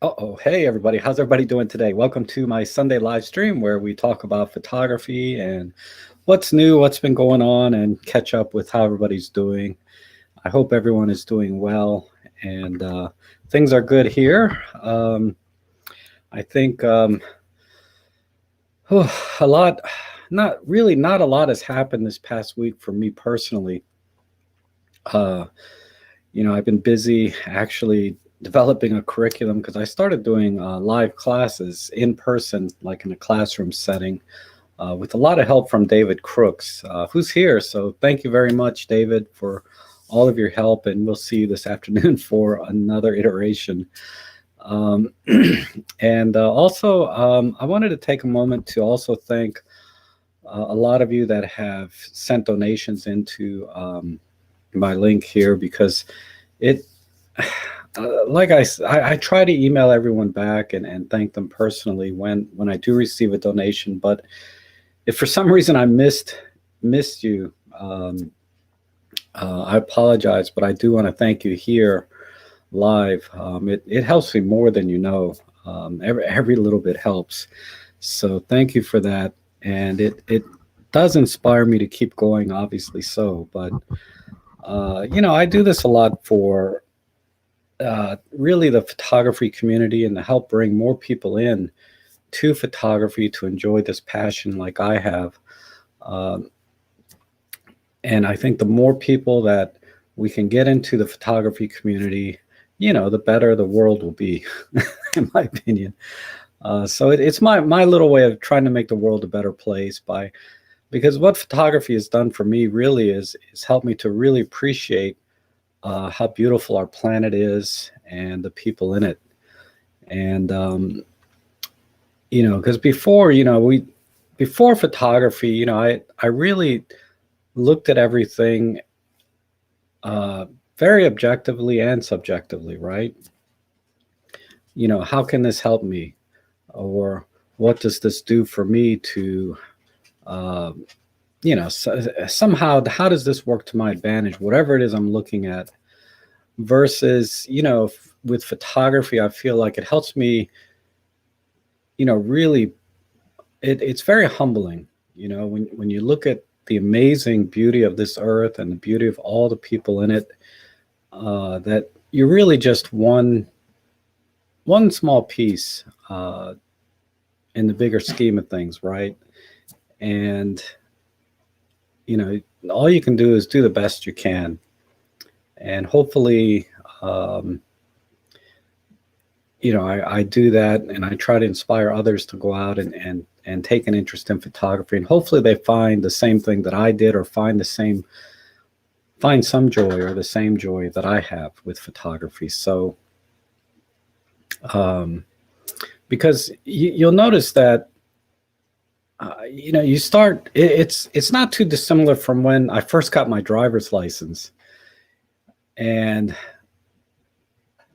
Uh-oh. Hey, everybody. How's everybody doing today? Welcome to my Sunday live stream where we talk about photography and what's new, what's been going on, and catch up with how everybody's doing. I hope everyone is doing well and things are good here. I think a lot, not a lot has happened this past week for me personally. Uh, I've been busy actually developing a curriculum because I started doing live classes in person, like in a classroom setting, with a lot of help from David Crooks, who's here. So thank you very much, David, for all of your help. And we'll see you this afternoon for another iteration. Um, and also, I wanted to take a moment to also thank a lot of you that have sent donations into my link here because it I try to email everyone back and thank them personally when I do receive a donation. But if for some reason I missed you, I apologize. But I do want to thank you here live. It helps me more than you know. Every little bit helps. So thank you for that. And it does inspire me to keep going, obviously so. But I do this a lot for really the photography community and to help bring more people in to photography to enjoy this passion like I have. Um, and I think the more people that we can get into the photography community, the better the world will be, in my opinion. So it's my little way of trying to make the world a better place because what photography has done for me really is helped me to really appreciate how beautiful our planet is and the people in it. And because before photography, I really looked at everything uh, very objectively and subjectively, right? How can this help me, or what does this do for me to uh, somehow how does this work to my advantage, whatever it is I'm looking at, versus with photography I feel like it helps me really it's very humbling when you look at the amazing beauty of this earth and the beauty of all the people in it, that you're really just one small piece in the bigger scheme of things, right? And all you can do is do the best you can, and hopefully um, I do that, and I try to inspire others to go out and take an interest in photography, and hopefully they find the same thing that I did, or find some joy or the same joy that I have with photography. So um, because you'll notice that you start it's not too dissimilar from when I first got my driver's license. And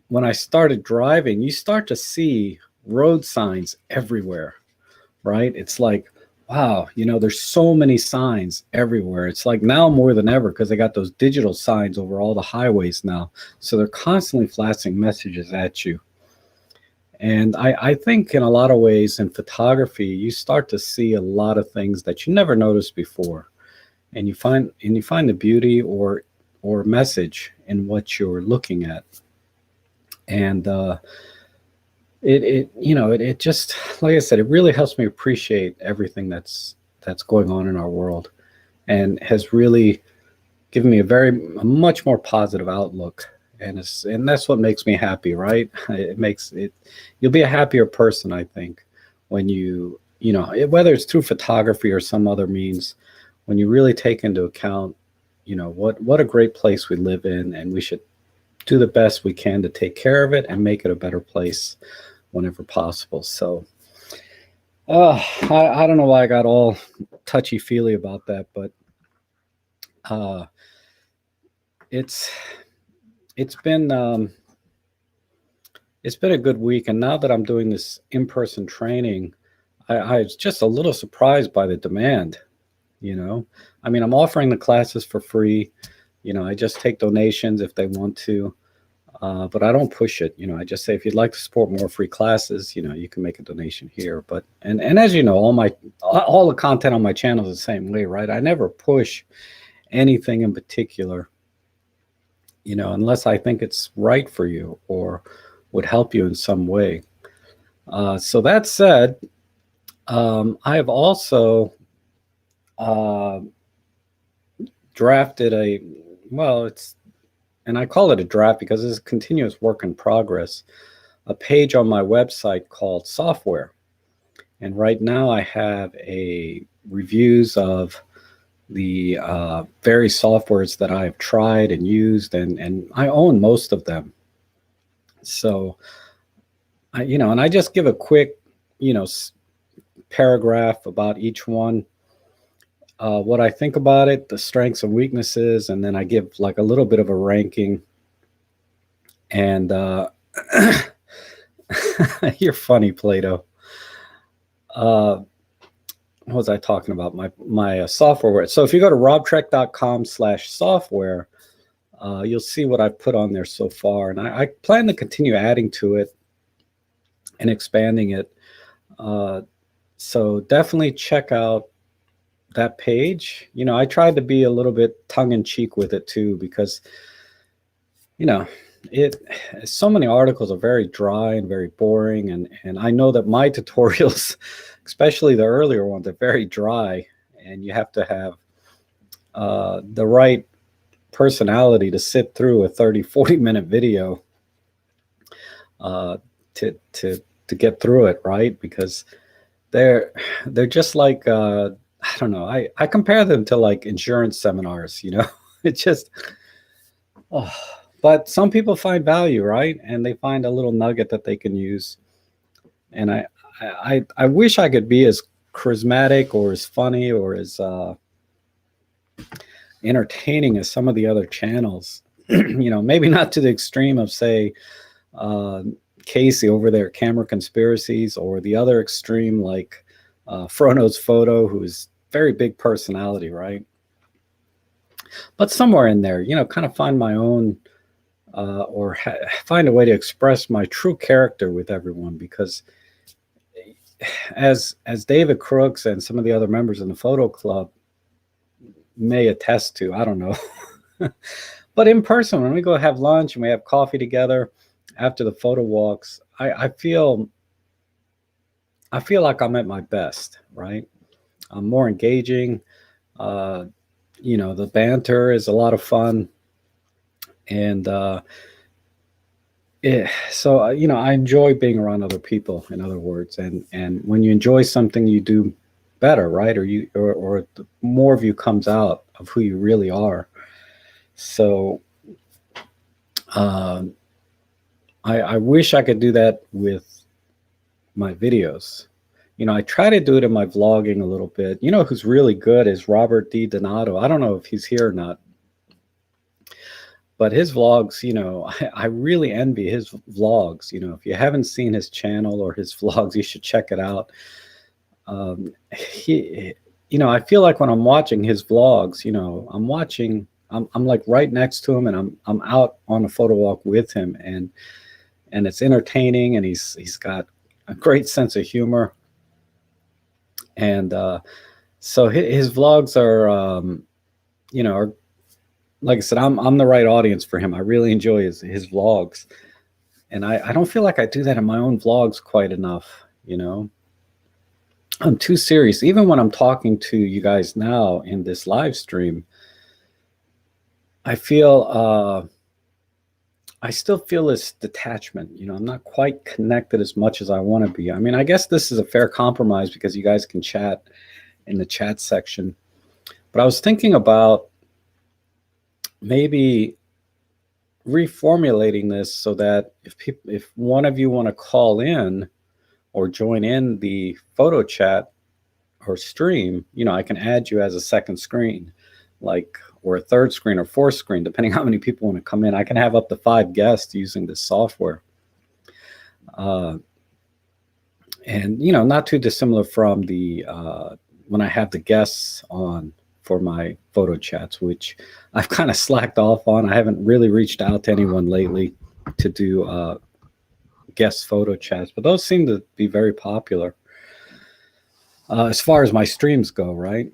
when I started driving, you start to see road signs everywhere, right? It's like, wow, there's so many signs everywhere. It's like now more than ever because they got those digital signs over all the highways now. So they're constantly flashing messages at you. And I think in a lot of ways in photography, you start to see a lot of things that you never noticed before. And you find the beauty or message in what you're looking at. And it just, like I said, it really helps me appreciate everything that's going on in our world, and has really given me a much more positive outlook. And that's what makes me happy, right? It makes it You'll be a happier person, I think, when whether it's through photography or some other means, when you really take into account what a great place we live in, and we should do the best we can to take care of it and make it a better place whenever possible. So I don't know why I got all touchy feely about that, but uh, it's it's been it's been a good week. And now that I'm doing this in-person training, I was just a little surprised by the demand. I mean, I'm offering the classes for free. I just take donations if they want to. But I don't push it. I just say if you'd like to support more free classes, you can make a donation here. But and as you know, all the content on my channel is the same way, right? I never push anything in particular, unless I think it's right for you or would help you in some way. So that said, I have also drafted and I call it a draft because it's a continuous work in progress, a page on my website called Software. And right now I have reviews of the various softwares that I've tried and used, and I own most of them. So, and I just give a quick, paragraph about each one, what I think about it, the strengths and weaknesses, and then I give like a little bit of a ranking. And you're funny, Plato. What was I talking about? My software. So if you go to robtrek.com/software, you'll see what I've put on there so far, and I plan to continue adding to it and expanding it. So definitely check out that page. I tried to be a little bit tongue-in-cheek with it too, because so many articles are very dry and very boring, and I know that my tutorials, especially the earlier ones, are very dry, and you have to have the right personality to sit through a 30-40 minute video to get through it, right? Because they're just like I don't know, I compare them to like insurance seminars. It just but some people find value, right? And they find a little nugget that they can use. And I wish I could be as charismatic or as funny or as entertaining as some of the other channels. Maybe not to the extreme of, say, Casey over there at Camera Conspiracies, or the other extreme like Frono's Photo, who's very big personality, right? But somewhere in there, kind of find my own or find a way to express my true character with everyone, because as David Crooks and some of the other members in the photo club may attest to, I don't know. But in person, when we go have lunch and we have coffee together after the photo walks, I feel like I'm at my best, right? I'm more engaging. The banter is a lot of fun. And so I enjoy being around other people, in other words. And when you enjoy something, you do better, right? Or more of you comes out of who you really are. So I wish I could do that with my videos. I try to do it in my vlogging a little bit. Who's really good is Robert D. Donato. I don't know if he's here or not, but his vlogs, I really envy his vlogs. If you haven't seen his channel or his vlogs, you should check it out. I feel like when I'm watching his vlogs, I'm like right next to him, and I'm out on a photo walk with him, and it's entertaining, and he's got a great sense of humor. And so his vlogs are, are, like I said, I'm the right audience for him. I really enjoy his vlogs, and I don't feel like I do that in my own vlogs quite enough. I'm too serious. Even when I'm talking to you guys now in this live stream, I feel I still feel this detachment. I'm not quite connected as much as I want to be. I mean, I guess this is a fair compromise because you guys can chat in the chat section. But I was thinking about maybe reformulating this so that if one of you want to call in or join in the photo chat or stream, I can add you as a second screen, or a third screen or fourth screen, depending how many people want to come in. I can have up to 5 guests using this software. And, not too dissimilar from the when I have the guests on for my photo chats, which I've kind of slacked off on. I haven't really reached out to anyone lately. to do guest photo chats, but those seem to be very popular as far as my streams go, right?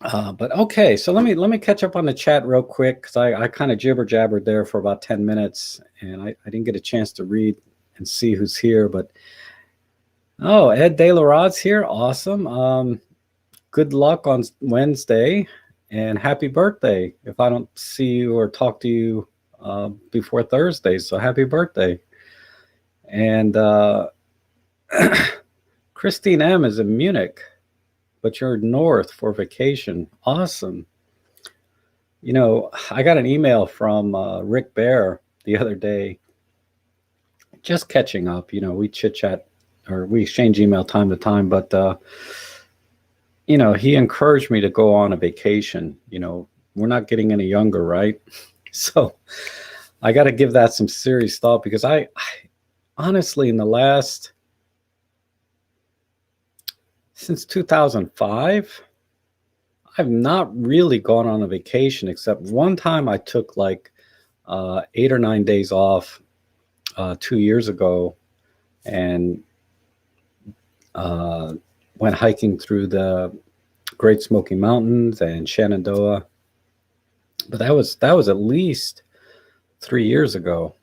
But okay, so let me catch up on the chat real quick, because I kind of jibber jabbered there for about 10 minutes, and I didn't get a chance to read and see who's here. But oh, Ed De La Rod's here, awesome. Good luck on Wednesday, and happy birthday if I don't see you or talk to you before Thursday. So happy birthday. And Christine M is in Munich, but you're north for vacation. Awesome. You know, I got an email from Rick Bear the other day, just catching up. You know, we chit chat or we exchange email time to time, but you know, he encouraged me to go on a vacation. You know, we're not getting any younger, right? So I got to give that some serious thought, because I honestly, in the last, since 2005, I've not really gone on a vacation, except one time I took like 8 or 9 days off 2 years ago, and went hiking through the Great Smoky Mountains and Shenandoah. But that was at least 3 years ago.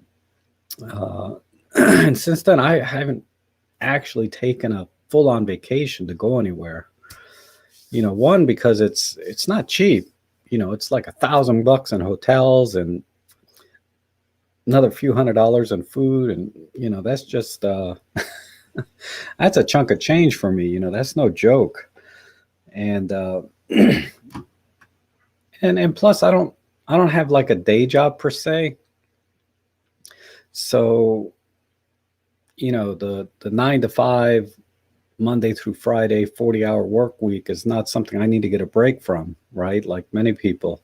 And since then, I haven't actually taken a full-on vacation to go anywhere. You know, one, because it's not cheap. You know, it's like $1,000 in hotels and another few $100s in food, and you know, that's just that's a chunk of change for me. You know, that's no joke. And and plus, I don't have like a day job per se. So, you know, the 9 to 5, Monday through Friday, 40-hour work week is not something I need to get a break from, right? Like many people.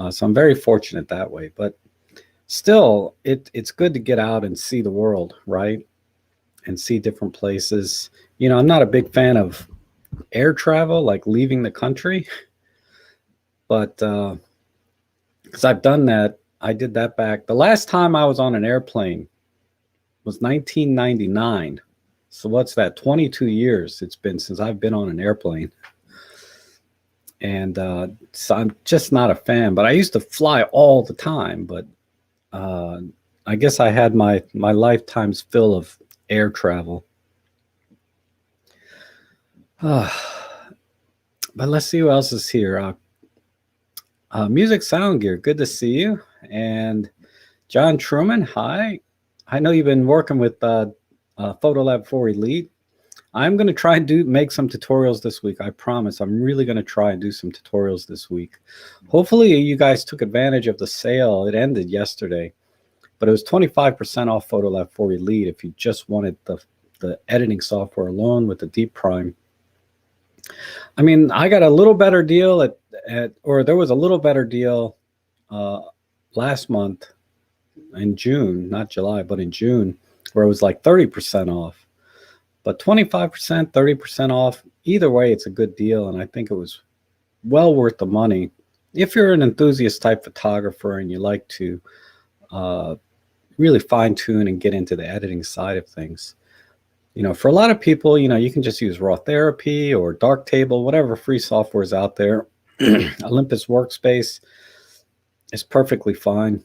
So I'm very fortunate that way. But still, it's good to get out and see the world, right? And see different places. You know, I'm not a big fan of air travel, like leaving the country. But because I've done that. I did that back. The last time I was on an airplane was 1999. So what's that? 22 years it's been since I've been on an airplane. And so I'm just not a fan. But I used to fly all the time. But I guess I had my lifetime's fill of air travel. But let's see who else is here. Music Sound Gear, good to see you. And John Truman, hi. I know you've been working with Photolab 4 Elite. I'm going to try and make some tutorials this week. I promise. I'm really going to try and do some tutorials this week. Hopefully you guys took advantage of the sale. It ended yesterday, but it was 25% off Photolab 4 Elite if you just wanted the editing software alone with the Deep Prime. I mean, I got a little better deal or there was a little better deal last month in June, not July, but in June, where it was like 30% off. But 25%, 30% off, either way, it's a good deal. And I think it was well worth the money. If you're an enthusiast type photographer and you like to really fine tune and get into the editing side of things. You know, for a lot of people, you know, you can just use Raw Therapy or Darktable, whatever free software is out there. Olympus Workspace is perfectly fine.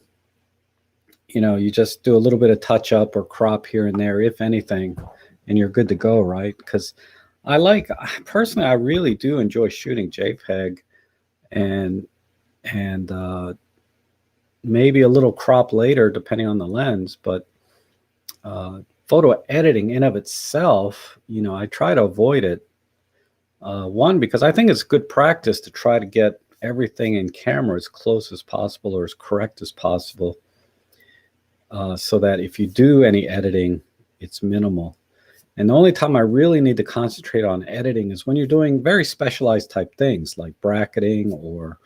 You know, you just do a little bit of touch up or crop here and there, if anything, and you're good to go, right? Because personally, I really do enjoy shooting JPEG and maybe a little crop later, depending on the lens. But photo editing in of itself, you know, I try to avoid it. One, because I think it's good practice to try to get everything in camera as close as possible or as correct as possible, so that if you do any editing, it's minimal. And the only time I really need to concentrate on editing is when you're doing very specialized type things like bracketing or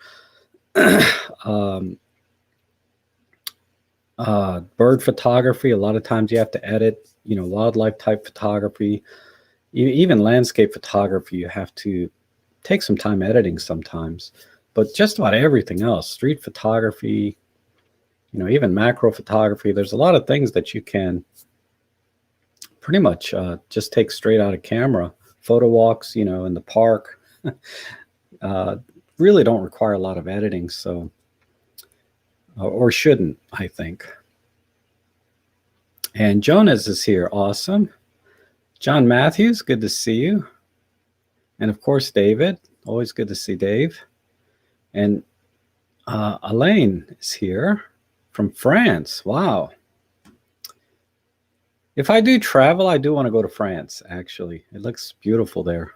bird photography. A lot of times you have to edit, you know, wildlife type photography, even landscape photography. You have to take some time editing sometimes, but just about everything else, street photography, even macro photography. There's a lot of things that you can pretty much just take straight out of camera. Photo walks, in the park, really don't require a lot of editing, so or shouldn't, I think. And Jonas is here. Awesome. John Matthews, good to see you. And of course, David. Always good to see Dave. And Elaine is here from France. Wow. If I do travel, I do want to go to France, actually. It looks beautiful there.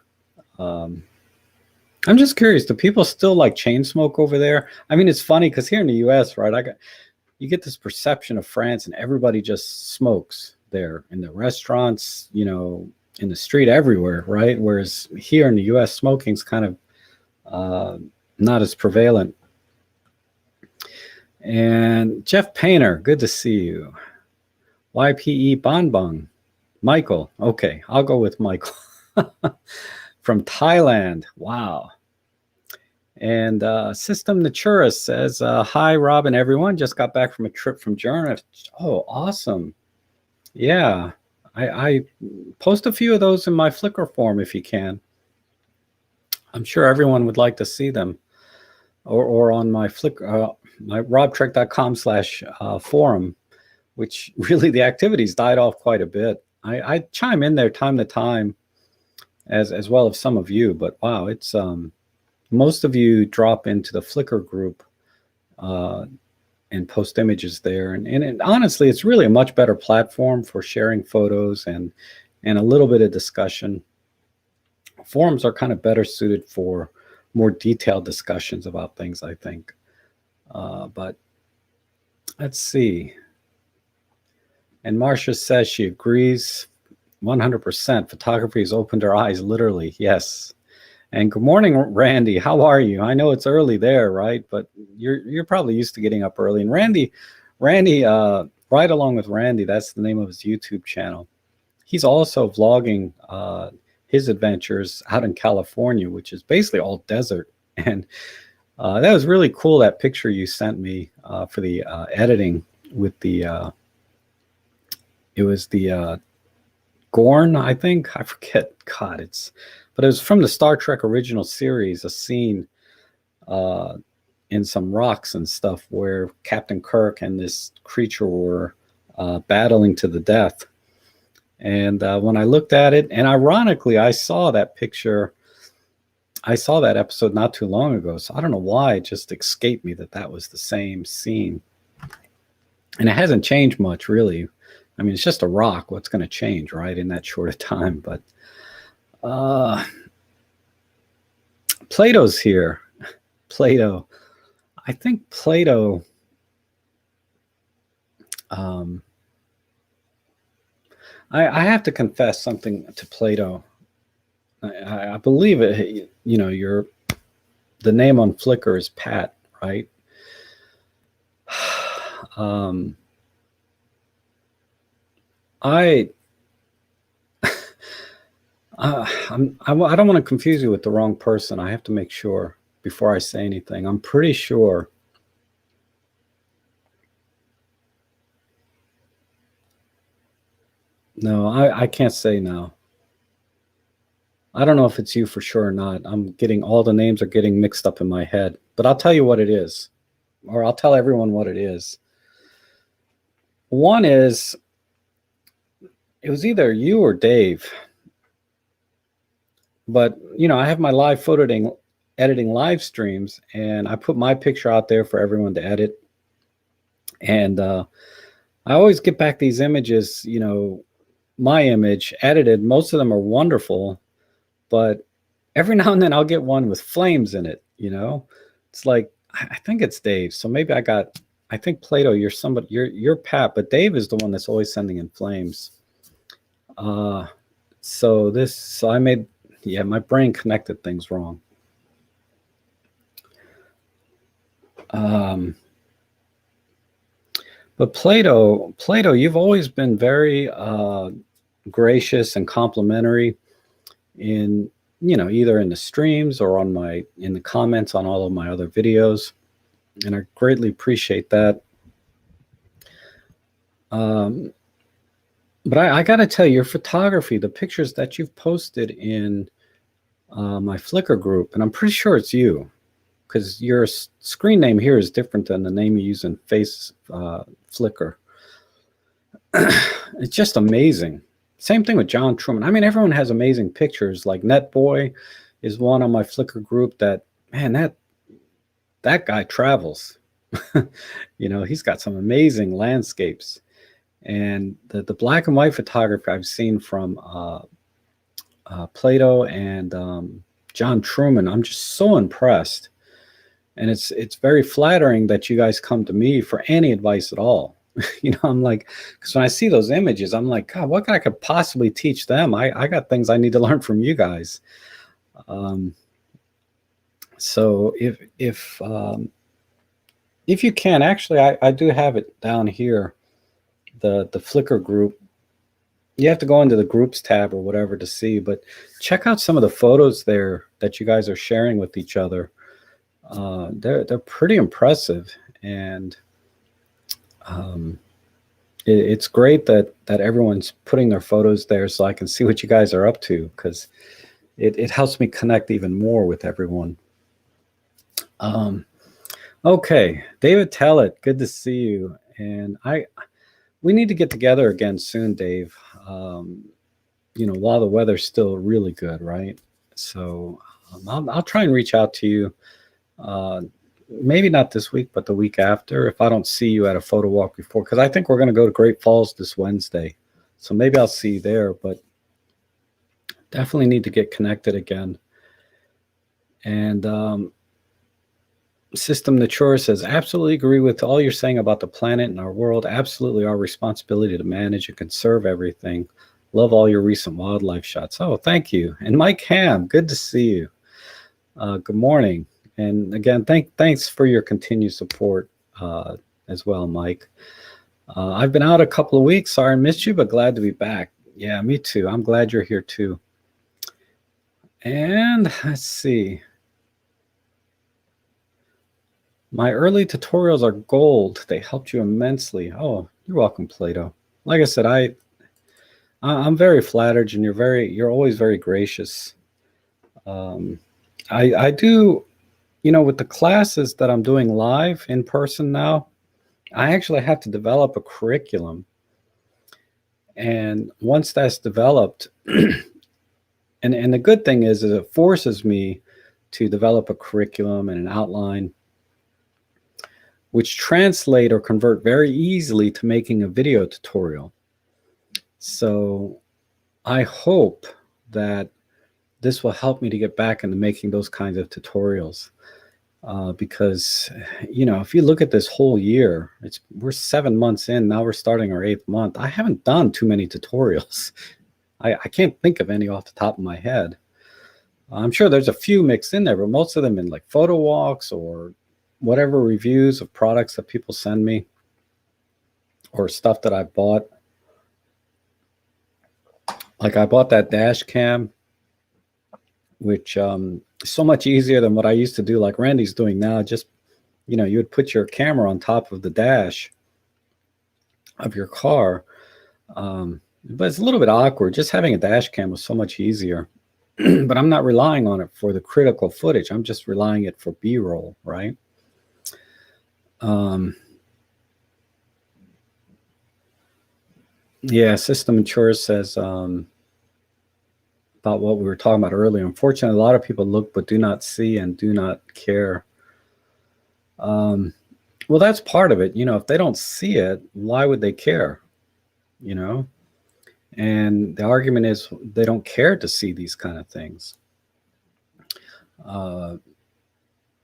I'm just curious, do people still like chain smoke over there? I mean, it's funny because here in the US, right, you get this perception of France and everybody just smokes there in the restaurants, in the street, everywhere, right? Whereas here in the US, smoking's kind of not as prevalent. And Jeff Painter, good to see you. YPE Bonbong, Michael. Okay, I'll go with Michael. From Thailand. Wow. And System Natura says, hi, Rob and everyone. Just got back from a trip from Germany. Oh, awesome. Yeah. I post a few of those in my Flickr form if you can. I'm sure everyone would like to see them. Or on my Flickr, my robtrek.com/forum, which really the activities died off quite a bit. I chime in there time to time as well as some of you, but wow, it's most of you drop into the Flickr group and post images there. And honestly, it's really a much better platform for sharing photos and a little bit of discussion. Forums are kind of better suited for more detailed discussions about things, I think. But let's see. And Marcia says she agrees 100%. Photography has opened her eyes, literally. Yes. And good morning, Randy. How are you? I know it's early there, right? But you're probably used to getting up early. And Randy, right along with Randy, that's the name of his YouTube channel. He's also vlogging his adventures out in California, which is basically all desert. And that was really cool, that picture you sent me for the editing with the, it was the Gorn, I think. I forget. God, but it was from the Star Trek original series, a scene in some rocks and stuff where Captain Kirk and this creature were battling to the death. And when I looked at it, and ironically, I saw that picture, I saw that episode not too long ago. So I don't know why it just escaped me that was the same scene. And it hasn't changed much, really. I mean, it's just a rock. What's going to change, right, in that short a time? But Plato's here. Plato. I think Plato... I have to confess something to Plato. I believe it. The name on Flickr is Pat, right? I don't want to confuse you with the wrong person. I have to make sure before I say anything. I'm pretty sure. No, I can't say now. I don't know if it's you for sure or not. All the names are getting mixed up in my head. But I'll tell you what it is. Or I'll tell everyone what it is. One is, it was either you or Dave. But, I have my live photo editing live streams, and I put my picture out there for everyone to edit. And I always get back these images, my image edited. Most of them are wonderful, but every now and then I'll get one with flames in it. It's like, I think it's Dave. So maybe I think Plato, you're somebody, you're Pat, but Dave is the one that's always sending in flames. So I made, my brain connected things wrong. But Plato, you've always been very gracious and complimentary in, either in the streams or in the comments on all of my other videos. And I greatly appreciate that. Um, but I got to tell you, your photography, the pictures that you've posted in my Flickr group, and I'm pretty sure it's you, because your screen name here is different than the name you use in Flickr. It's just amazing. Same thing with John Truman. I mean, everyone has amazing pictures. Like Netboy is one on my Flickr group that, man, that guy travels. He's got some amazing landscapes. And the black and white photography I've seen from Plato and John Truman, I'm just so impressed. And it's very flattering that you guys come to me for any advice at all. I'm like, because when I see those images, I'm like, God, what I could possibly teach them? I got things I need to learn from you guys. So if you can, actually, I do have it down here, the Flickr group. You have to go into the groups tab or whatever to see, but check out some of the photos there that you guys are sharing with each other. They're pretty impressive, and it's great that everyone's putting their photos there so I can see what you guys are up to, because it helps me connect even more with everyone. Okay, David Tellett, good to see you. And we need to get together again soon, Dave. While the weather's still really good, right? So I'll try and reach out to you. Maybe not this week, but the week after, if I don't see you at a photo walk before, because I think we're going to go to Great Falls this Wednesday. So maybe I'll see you there, but definitely need to get connected again. And System Nature says, absolutely agree with all you're saying about the planet and our world. Absolutely our responsibility to manage and conserve everything. Love all your recent wildlife shots. Oh, thank you. And Mike Ham, good to see you. Good morning. And again, thanks for your continued support as well, Mike. I've been out a couple of weeks. Sorry I missed you, but glad to be back. Yeah, me too. I'm glad you're here too. And let's see. My early tutorials are gold. They helped you immensely. Oh, you're welcome, Plato. Like I said, I'm very flattered, and you're always very gracious. I do, with the classes that I'm doing live in person now, I actually have to develop a curriculum. And once that's developed, and the good thing is it forces me to develop a curriculum and an outline, which translate or convert very easily to making a video tutorial. So I hope that this will help me to get back into making those kinds of tutorials. Because, if you look at this whole year, we're 7 months in, now we're starting our 8th month. I haven't done too many tutorials. I can't think of any off the top of my head. I'm sure there's a few mixed in there, but most of them in like photo walks or whatever reviews of products that people send me or stuff that I bought. Like I bought that dash cam, which is so much easier than what I used to do, like Randy's doing now. Just, you would put your camera on top of the dash of your car. But it's a little bit awkward. Just having a dash cam was so much easier. But I'm not relying on it for the critical footage. I'm just relying it for B-roll, right? Yeah, System Mature says about what we were talking about earlier. Unfortunately, a lot of people look but do not see and do not care. Well, that's part of it. If they don't see it, why would they care? And the argument is they don't care to see these kind of things.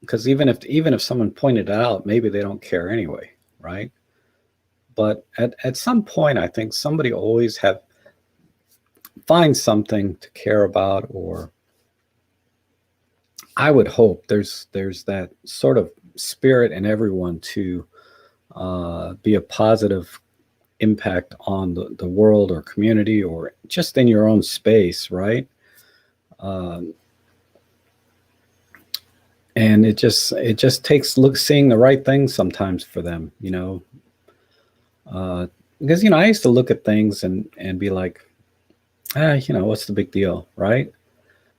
Because even if someone pointed it out, maybe they don't care anyway, right? But at some point, I think somebody always finds something to care about, or I would hope there's that sort of spirit in everyone to be a positive impact on the world or community or just in your own space, right? And it just takes seeing the right things sometimes for them, because I used to look at things and be like, what's the big deal, right?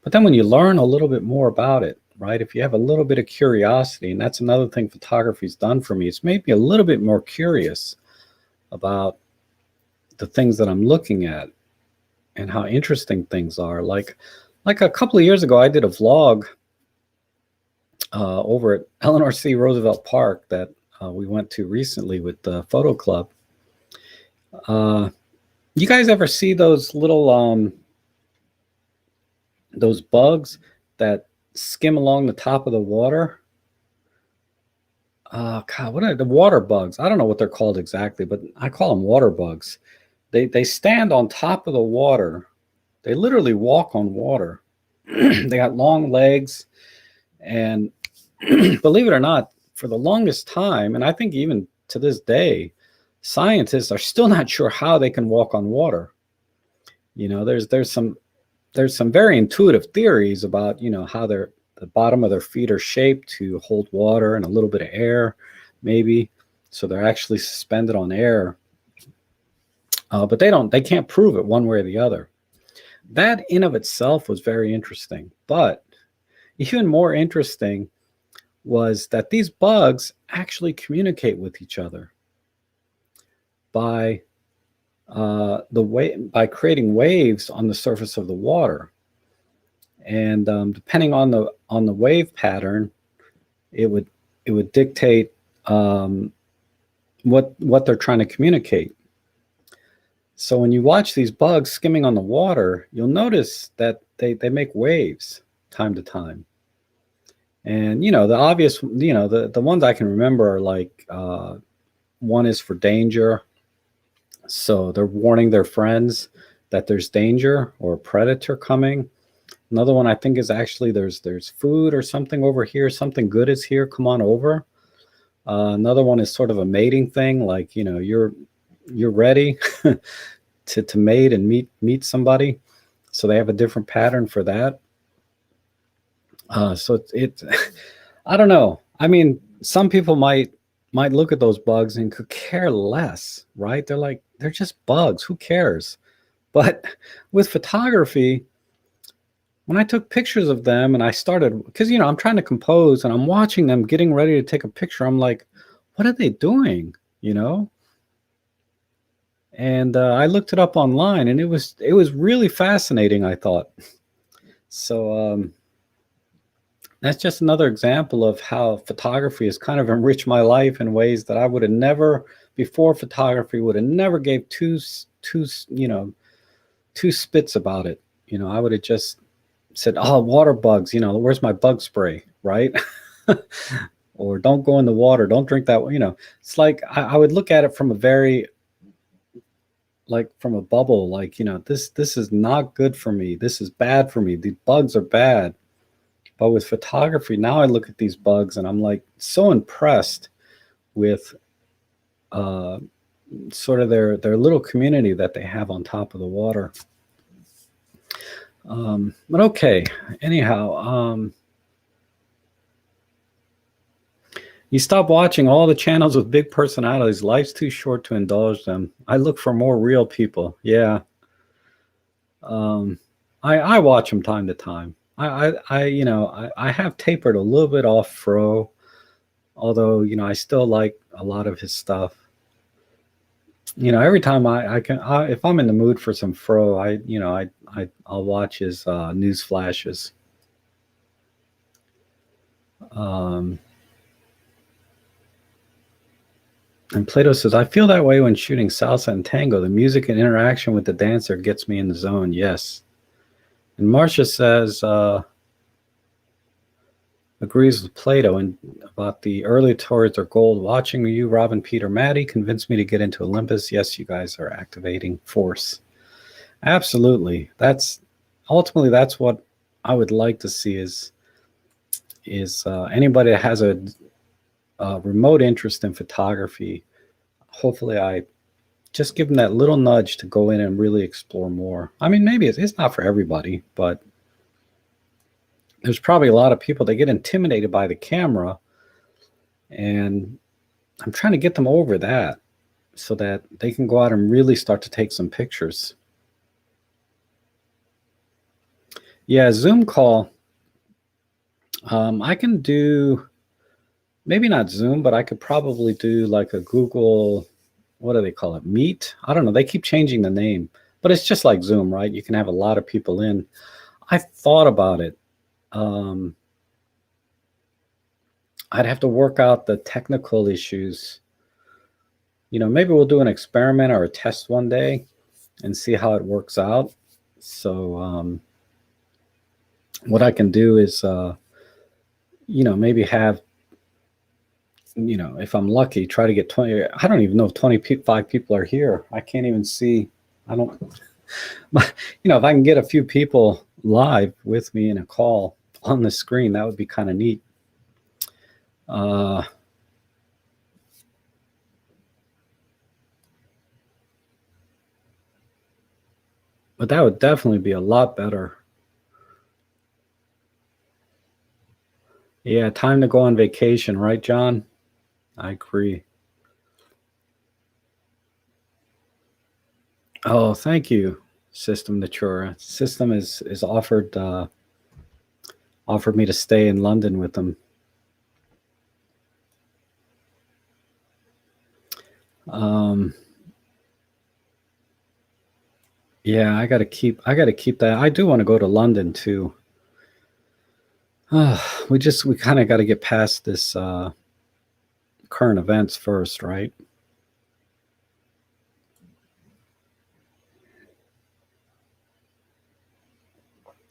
But then when you learn a little bit more about it, right? If you have a little bit of curiosity, and that's another thing photography's done for me, it's made me a little bit more curious about the things that I'm looking at and how interesting things are. Like a couple of years ago, I did a vlog over at Eleanor C. Roosevelt Park that we went to recently with the photo club. You guys ever see those little those bugs that skim along the top of the water? God, what are the water bugs? I don't know what they're called exactly, but I call them water bugs. They stand on top of the water. They literally walk on water. They got long legs, and believe it or not, for the longest time, and I think even to this day, scientists are still not sure how they can walk on water. There's some very intuitive theories about how the bottom of their feet are shaped to hold water and a little bit of air, maybe, so they're actually suspended on air. But they can't prove it one way or the other. That in of itself was very interesting. But even more interesting was that these bugs actually communicate with each other by by creating waves on the surface of the water. And depending on the wave pattern, it would dictate what they're trying to communicate. So when you watch these bugs skimming on the water, you'll notice that they make waves time to time. And the obvious, the ones I can remember are like one is for danger. So they're warning their friends that there's danger or a predator coming. Another one I think is actually there's food or something over here. Something good is here. Come on over. Another one is sort of a mating thing, like you're ready to mate and meet somebody. So they have a different pattern for that. So it I don't know. I mean, some people might look at those bugs and could care less, right? They're just bugs. Who cares? But with photography, when I took pictures of them and I started, because I'm trying to compose and I'm watching them getting ready to take a picture, I'm like, what are they doing? And I looked it up online, and it was really fascinating, I thought. So that's just another example of how photography has kind of enriched my life in ways that I would have never, before photography, would have never gave two spits about it. I would have just said, oh, water bugs, where's my bug spray, right? Or don't go in the water, don't drink that. It's like I would look at it from a very, like from a bubble, like, this is not good for me. This is bad for me. The bugs are bad. But with photography, now I look at these bugs and I'm like so impressed with sort of their little community that they have on top of the water. But okay, anyhow, you stop watching all the channels with big personalities. Life's too short to indulge them. I look for more real people. Yeah. I watch them time to time. I have tapered a little bit off Fro, although I still like a lot of his stuff. Every time I can, if I'm in the mood for some Fro, I'll watch his news flashes. And Plato says, I feel that way when shooting salsa and tango. The music and interaction with the dancer gets me in the zone. Yes. And Marcia says, agrees with Plato and about the early towards their gold. Watching you, Robin, Peter, Maddie convinced me to get into Olympus. Yes, you guys are activating force. Absolutely. That's what I would like to see is anybody that has a remote interest in photography. Hopefully I just give them that little nudge to go in and really explore more. I mean, maybe it's not for everybody, but there's probably a lot of people that get intimidated by the camera, and I'm trying to get them over that. so that they can go out and really start to take some pictures. Yeah, Zoom call. I can do, maybe not Zoom, but I could probably do like a Google, what do they call it? Meet? I don't know. They keep changing the name, but it's just like Zoom, right? You can have a lot of people in. I thought about it. Um, I'd have to work out the technical issues. Maybe we'll do an experiment or a test one day and see how it works out. So, what I can do is, maybe have, if I'm lucky, try to get 20. I don't even know if 25 people are here. I can't even see. I don't, but, if I can get a few people live with me in a call on the screen, that would be kind of neat. But that would definitely be a lot better. Yeah, time to go on vacation, right, John? I agree. Oh, thank you, System Natura. System is offered me to stay in London with them. Yeah, I gotta keep that. I do want to go to London too. We kind of got to get past this current events first, right?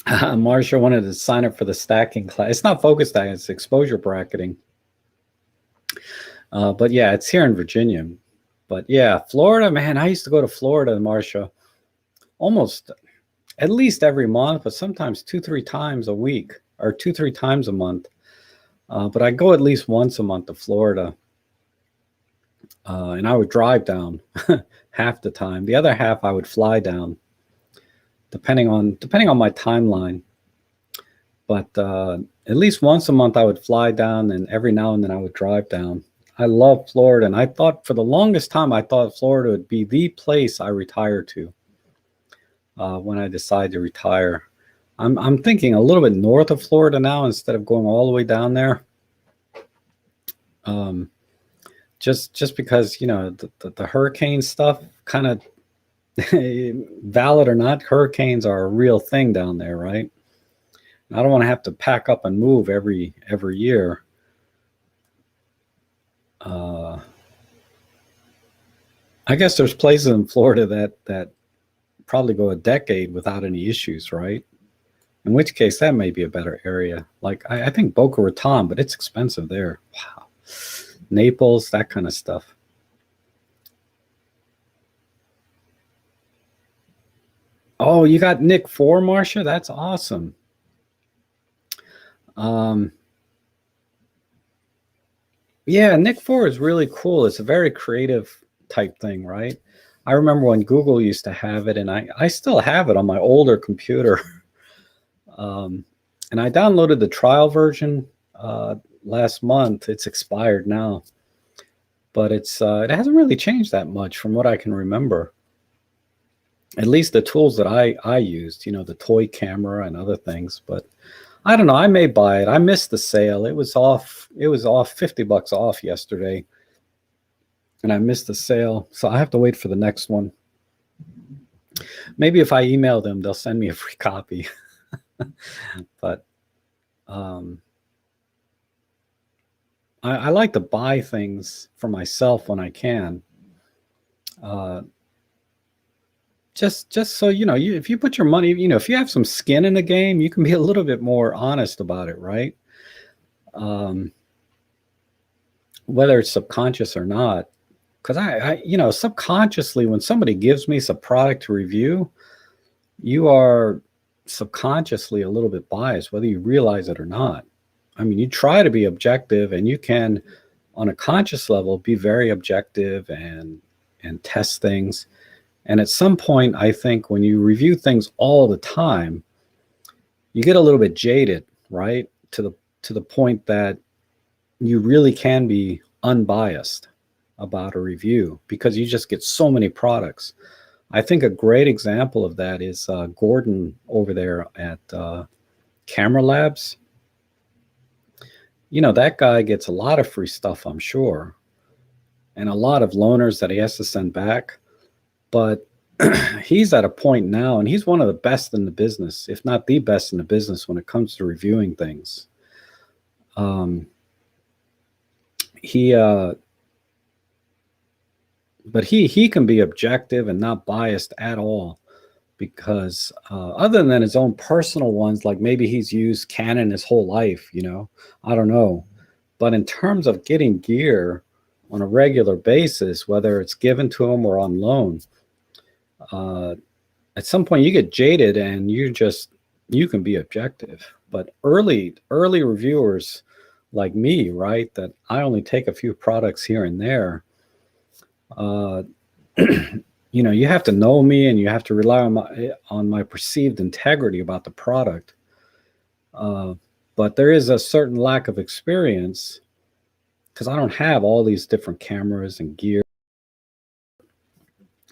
Marsha wanted to sign up for the stacking class. It's not focus stacking, it's exposure bracketing. But yeah, it's here in Virginia. But yeah, Florida, man, I used to go to Florida, Marsha, almost at least every month, but sometimes 2-3 times a week or 2-3 times a month. But I go at least once a month to Florida. And I would drive down half the time. The other half I would fly down, depending on my timeline. But at least once a month I would fly down, and every now and then I would drive down. I love Florida, and I thought for the longest time I thought Florida would be the place I retire to when I decide to retire. I'm thinking a little bit north of Florida now instead of going all the way down there. Just because the hurricane stuff kind of valid or not, hurricanes are a real thing down there, right? I don't want to have to pack up and move every year. I guess there's places in Florida that probably go a decade without any issues, right? In which case, that may be a better area. Like I think Boca Raton, but it's expensive there. Wow, Naples, that kind of stuff. Oh, you got Nick 4, Marsha? That's awesome. Yeah, Nick 4 is really cool. It's a very creative type thing, right? I remember when Google used to have it, and I still have it on my older computer. And I downloaded the trial version last month. It's expired now, but it hasn't really changed that much from what I can remember. At least the tools that I used, the toy camera and other things. But I don't know. I may buy it. I missed the sale. It was off. It was off $50 off yesterday, and I missed the sale, so I have to wait for the next one. Maybe if I email them, they'll send me a free copy. But I like to buy things for myself when I can. Just so if you put your money, if you have some skin in the game, you can be a little bit more honest about it, right? Whether it's subconscious or not, because I subconsciously, when somebody gives me some product to review, you are subconsciously a little bit biased, whether you realize it or not. I mean, you try to be objective, and you can, on a conscious level, be very objective and test things. And at some point, I think when you review things all the time, you get a little bit jaded, right? To the point that you really can be unbiased. about a review because you just get so many products. I think a great example of that is Gordon over there at Camera Labs. You know, that guy gets a lot of free stuff, I'm sure, and a lot of loaners that he has to send back. But he's at a point now, and he's one of the best in the business, if not the best in the business when it comes to reviewing things. Um, he, but he can be objective and not biased at all because other than his own personal ones, like maybe he's used Canon his whole life, you know, I don't know. But in terms of getting gear on a regular basis, whether it's given to him or on loan, at some point you get jaded and you can be objective. But early reviewers like me, right, that I only take a few products here and there, you know, you have to know me and you have to rely on my perceived integrity about the product. But there is a certain lack of experience because I don't have all these different cameras and gear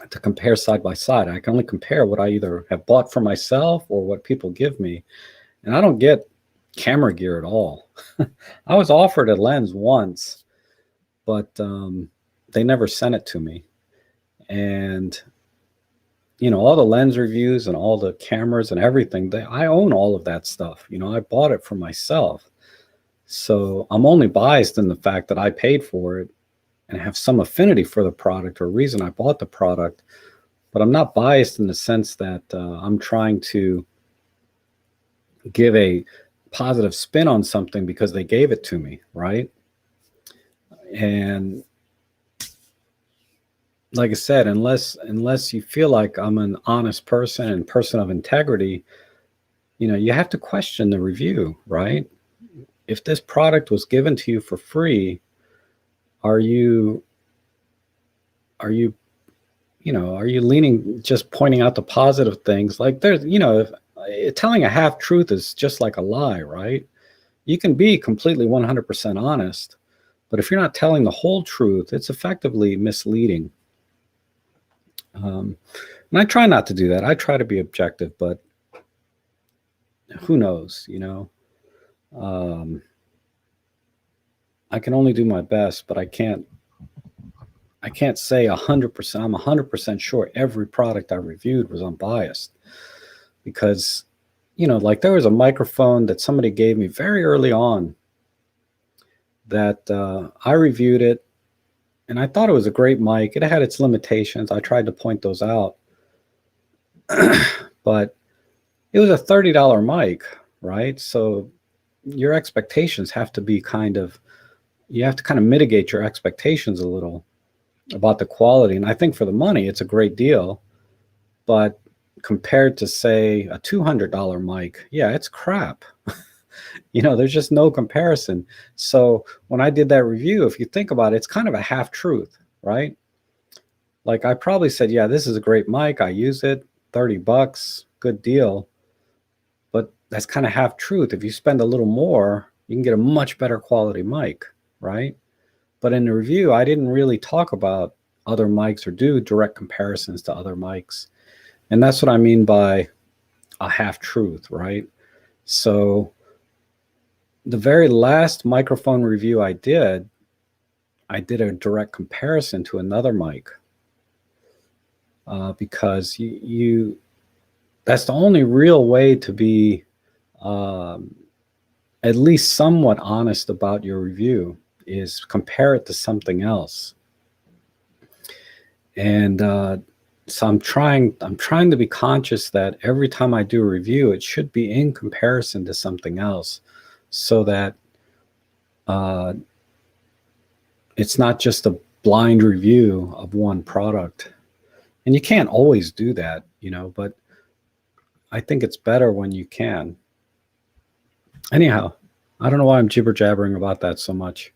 to compare side by side. I can only compare what I either have bought for myself or what people give me. And I don't get camera gear at all. I was offered a lens once, but they never sent it to me. And, you know, all the lens reviews and all the cameras and everything, I own all of that stuff. You know, I bought it for myself. So I'm only biased in the fact that I paid for it and have some affinity for the product or reason I bought the product. But I'm not biased in the sense that I'm trying to give a positive spin on something because they gave it to me, right? And like I said, unless you feel like I'm an honest person and person of integrity, you know, you have to question the review, right? If this product was given to you for free, are you leaning just pointing out the positive things? Like there's, you know, telling a half truth is just like a lie, right? You can be completely 100% honest, but if you're not telling the whole truth, it's effectively misleading. And I try not to do that. I try to be objective, but who knows, you know? I can only do my best, but I can't say 100%. I'm 100% sure every product I reviewed was unbiased because, you know, like there was a microphone that somebody gave me very early on that I reviewed it and I thought it was a great mic. It had its limitations. I tried to point those out, but it was a $30 mic, right? So your expectations have to be you have to kind of mitigate your expectations a little about the quality. And I think for the money, it's a great deal. But compared to, say, a $200 mic, yeah, it's crap. You know, there's just no comparison. So when I did that review, if you think about it, it's kind of a half truth, right? Like I probably said, yeah, this is a great mic. I use it, $30, good deal. But that's kind of half truth. If you spend a little more, you can get a much better quality mic, right? But in the review, I didn't really talk about other mics or do direct comparisons to other mics. And that's what I mean by a half truth, right? So the very last microphone review I did a direct comparison to another mic because that's the only real way to be at least somewhat honest about your review is compare it to something else. And so I'm trying to be conscious that every time I do a review, it should be in comparison to something else so that it's not just a blind review of one product. And you can't always do that, you know, but I think it's better when you can. Anyhow, I don't know why I'm jibber jabbering about that so much.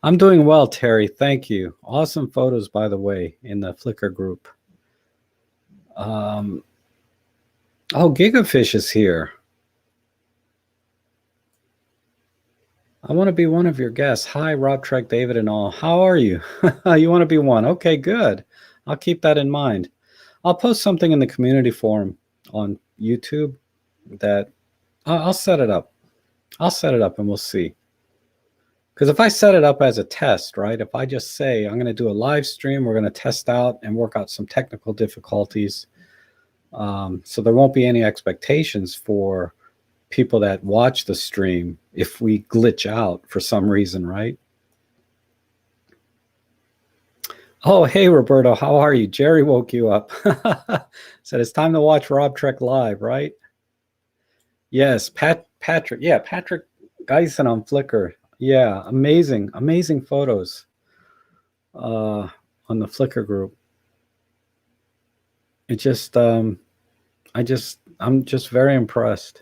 I'm doing well, Terry. Thank you. Awesome photos, by the way, in the Flickr group. Oh, Gigafish is here. I want to be one of your guests. Hi, Rob Trek, David, and all. How are you? You want to be one? Okay, good. I'll keep that in mind. I'll post something in the community forum on YouTube that I'll set it up. I'll set it up and we'll see. Because if I set it up as a test, right? If I just say I'm going to do a live stream, we're going to test out and work out some technical difficulties. So there won't be any expectations for people that watch the stream if we glitch out for some reason, right? Oh, hey, Roberto, how are you? Jerry woke you up. Said it's time to watch Rob Trek live, right? Yes, Patrick. Yeah, Patrick Geisen on Flickr. Yeah, amazing, amazing photos on the Flickr group. It just, I'm just very impressed.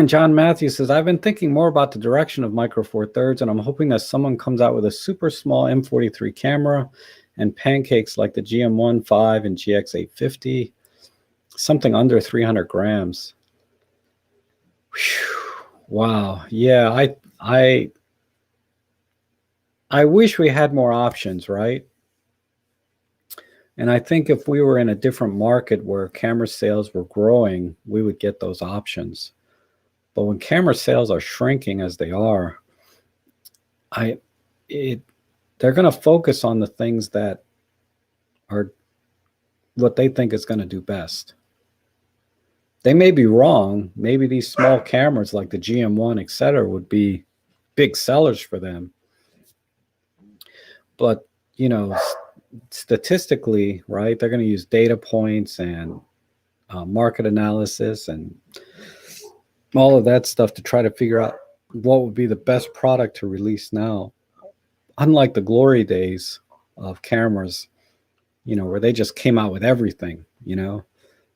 John Matthews says, I've been thinking more about the direction of Micro Four Thirds, and I'm hoping that someone comes out with a super small M43 camera and pancakes like the GM15 and GX850, something under 300 grams. Whew. Wow. Yeah, I wish we had more options, right? And I think if we were in a different market where camera sales were growing, we would get those options. But when camera sales are shrinking as they are, they're going to focus on the things that are what they think is going to do best. They may be wrong. Maybe these small cameras like the GM1, et cetera, would be big sellers for them. But, you know, statistically, right, they're going to use data points and market analysis and all of that stuff to try to figure out what would be the best product to release now. Unlike the glory days of cameras, you know, where they just came out with everything, you know,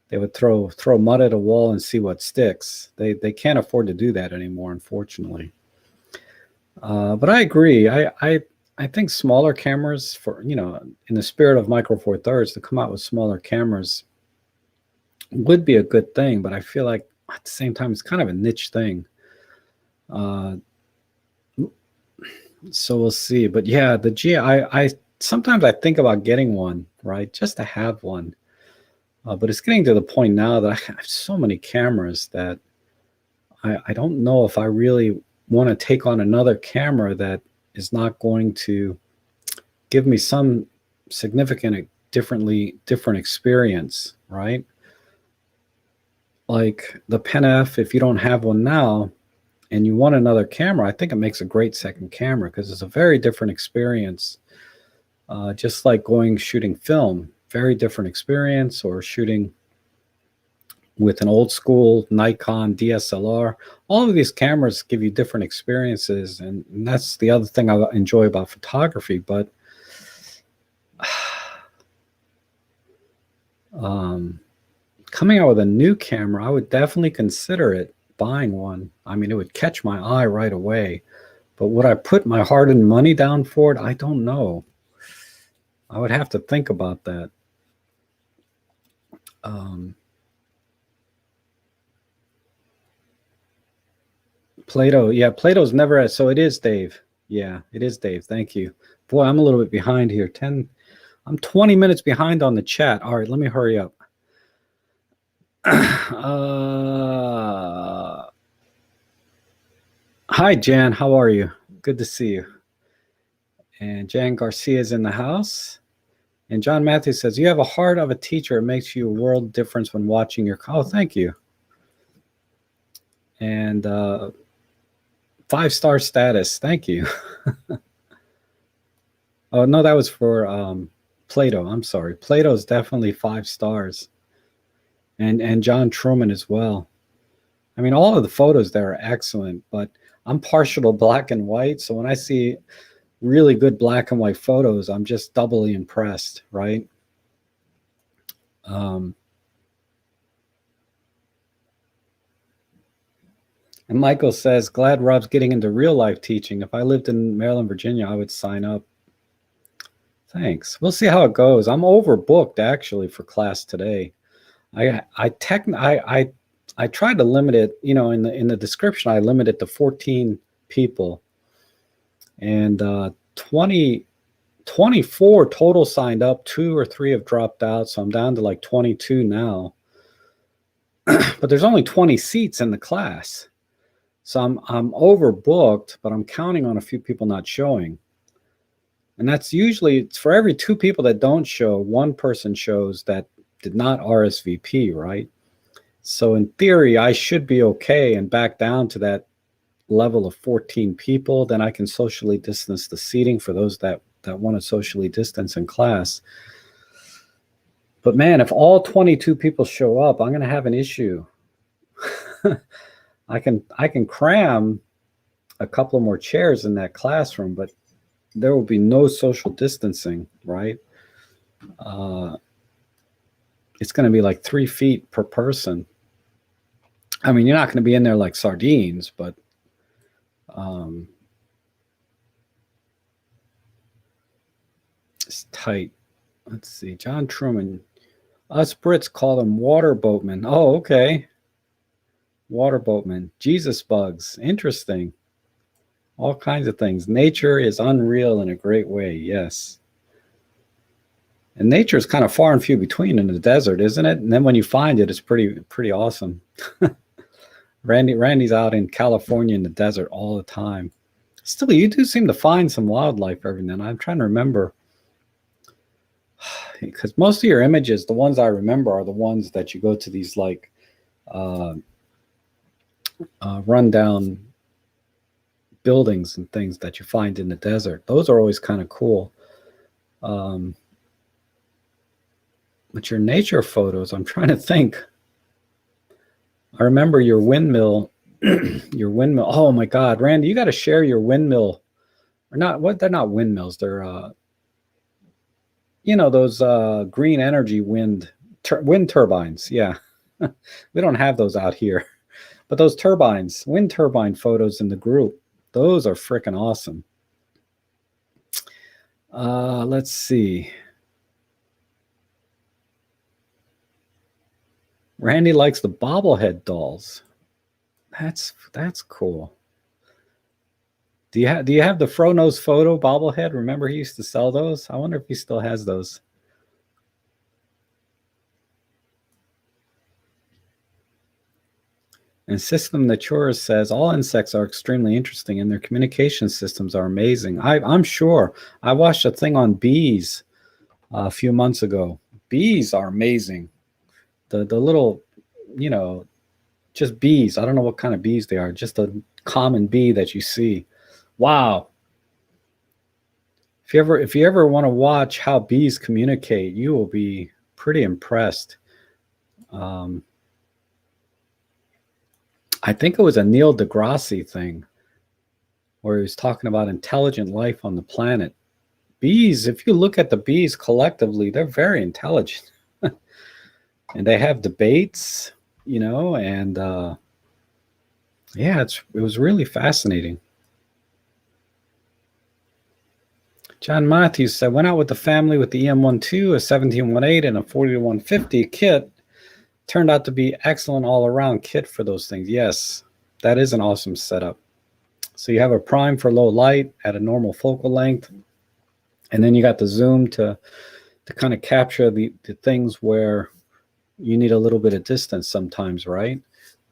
they would throw mud at a wall and see what sticks. They can't afford to do that anymore, unfortunately. But I agree. I think smaller cameras, for, you know, in the spirit of Micro Four Thirds, to come out with smaller cameras would be a good thing. But I feel like at the same time, it's kind of a niche thing. So we'll see. But yeah, I sometimes I think about getting one, right, just to have one. But it's getting to the point now that I have so many cameras that I don't know if I really want to take on another camera that is not going to give me some significant different experience, right? Like the Pen F, if you don't have one now and you want another camera, I think it makes a great second camera because it's a very different experience. Just like shooting film, very different experience, or shooting with an old school Nikon DSLR. All of these cameras give you different experiences, and that's the other thing I enjoy about photography. But coming out with a new camera, I would definitely consider buying one. I mean, it would catch my eye right away. But would I put my hard-earned money down for it? I don't know. I would have to think about that. Plato, yeah, Plato's never. So it is Dave. Yeah, it is Dave. Thank you. Boy, I'm a little bit behind here. I'm 20 minutes behind on the chat. All right, let me hurry up. Hi, Jan. How are you? Good to see you. And Jan Garcia is in the house. And John Matthews says, you have a heart of a teacher. It makes you a world difference when watching your... Oh, thank you. And 5-star status. Thank you. Oh, no, that was for Plato. I'm sorry. Plato's definitely 5 stars. And John Truman as well. I mean, all of the photos there are excellent, but I'm partial to black and white. So when I see really good black and white photos, I'm just doubly impressed, right? And Michael says, glad Rob's getting into real life teaching. If I lived in Maryland, Virginia, I would sign up. Thanks. We'll see how it goes. I'm overbooked actually for class today. I tried to limit it, you know, in the description, I limit it to 14 people, and 24 total signed up. 2 or 3 have dropped out, so I'm down to like 22 now. But there's only 20 seats in the class, so I'm overbooked, but I'm counting on a few people not showing. And that's usually, it's for every 2 people that don't show, 1 person shows that did not RSVP, right? So in theory, I should be okay and back down to that level of 14 people. Then I can socially distance the seating for those that want to socially distance in class. But man, if all 22 people show up, I'm going to have an issue. I can cram a couple more chairs in that classroom, but there will be no social distancing, right? It's going to be like 3 feet per person. I mean, you're not going to be in there like sardines, but it's tight. Let's see. John Truman. Us Brits call them water boatmen. Oh, okay. Water boatmen. Jesus bugs. Interesting. All kinds of things. Nature is unreal in a great way. Yes. And nature is kind of far and few between in the desert, isn't it? And then when you find it, it's pretty awesome. Randy's out in California in the desert all the time. Still, you do seem to find some wildlife every now and then. I'm trying to remember. Because most of your images, the ones I remember, are the ones that you go to these like rundown buildings and things that you find in the desert. Those are always kind of cool. But your nature photos, I'm trying to think. I remember your windmill, your windmill. Oh my God, Randy, you got to share your windmill. Or not, what? They're not windmills. They're those green energy wind turbines. Yeah. We don't have those out here. But those turbines, wind turbine photos in the group, those are freaking awesome. Let's see. Randy likes the bobblehead dolls. That's cool. Do you have the Frono's photo bobblehead? Remember he used to sell those? I wonder if he still has those. And System Natura says all insects are extremely interesting and their communication systems are amazing. I'm sure. I watched a thing on bees a few months ago. Bees are amazing. The little, just bees. I don't know what kind of bees they are. Just a common bee that you see. Wow. If you ever want to watch how bees communicate, you will be pretty impressed. I think it was a Neil deGrasse thing where he was talking about intelligent life on the planet. Bees, if you look at the bees collectively, they're very intelligent. And they have debates, and yeah, it was really fascinating. John Matthews said, went out with the family with the EM12, a 1718, and a 40-150 kit. Turned out to be excellent all-around kit for those things. Yes, that is an awesome setup. So you have a prime for low light at a normal focal length, and then you got the zoom to kind of capture the things where you need a little bit of distance sometimes, right?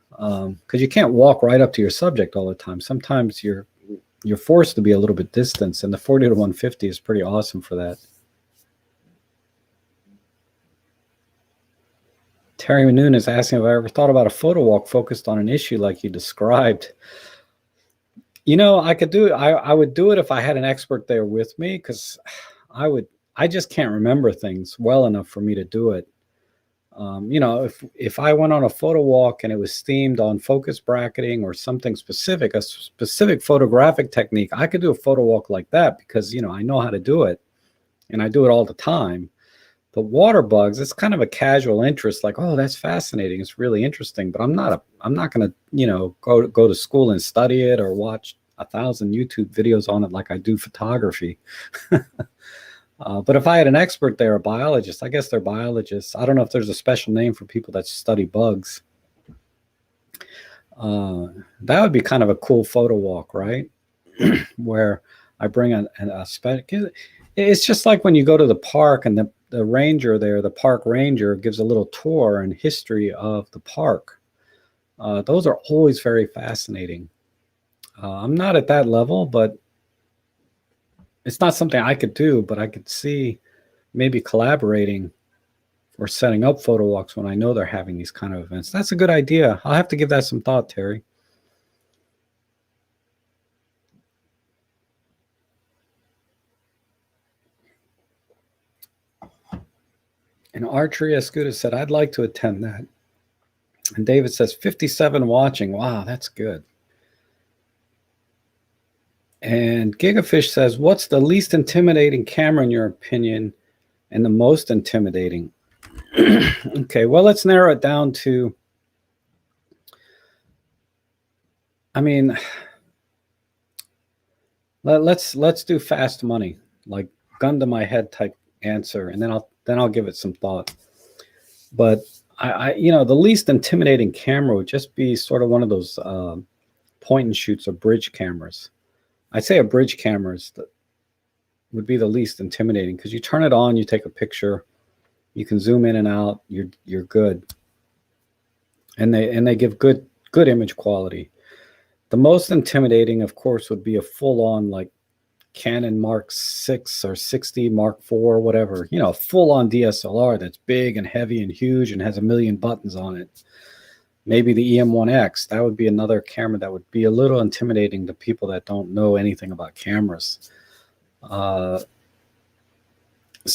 Because you can't walk right up to your subject all the time. Sometimes you're forced to be a little bit distant, and the 40-150 is pretty awesome for that. Terry Manoon is asking if I ever thought about a photo walk focused on an issue like you described. I could do it. I would do it if I had an expert there with me, because I just can't remember things well enough for me to do it. If I went on a photo walk and it was themed on focus bracketing or something specific, a specific photographic technique, I could do a photo walk like that because, I know how to do it and I do it all the time. But water bugs, it's kind of a casual interest, like, oh, that's fascinating. It's really interesting, but I'm not going to, go to school and study it or watch 1,000 YouTube videos on it like I do photography. But if I had an expert there, a biologist, I guess they're biologists. I don't know if there's a special name for people that study bugs. That would be kind of a cool photo walk, right? Where I bring a spec. It's just like when you go to the park and the ranger there, the park ranger gives a little tour and history of the park. Those are always very fascinating. I'm not at that level, but it's not something I could do, but I could see maybe collaborating or setting up photo walks when I know they're having these kind of events. That's a good idea. I'll have to give that some thought, Terry. And Archery Escuda said, I'd like to attend that. And David says, 57 watching. Wow, that's good. And Gigafish says, what's the least intimidating camera in your opinion and the most intimidating? Okay, well, let's narrow it down to, I mean, let's do fast money, like gun to my head type answer, and then I'll give it some thought. But I the least intimidating camera would just be sort of one of those point and shoots or bridge cameras. I'd say a bridge cameras that would be the least intimidating because you turn it on, you take a picture, you can zoom in and out, you're good, and they give good image quality. The most intimidating, of course, would be a full-on like Canon Mark 6 or 60 Mark 4 or whatever, full-on DSLR that's big and heavy and huge and has a million buttons on it. Maybe the EM1X, that would be another camera that would be a little intimidating to people that don't know anything about cameras. So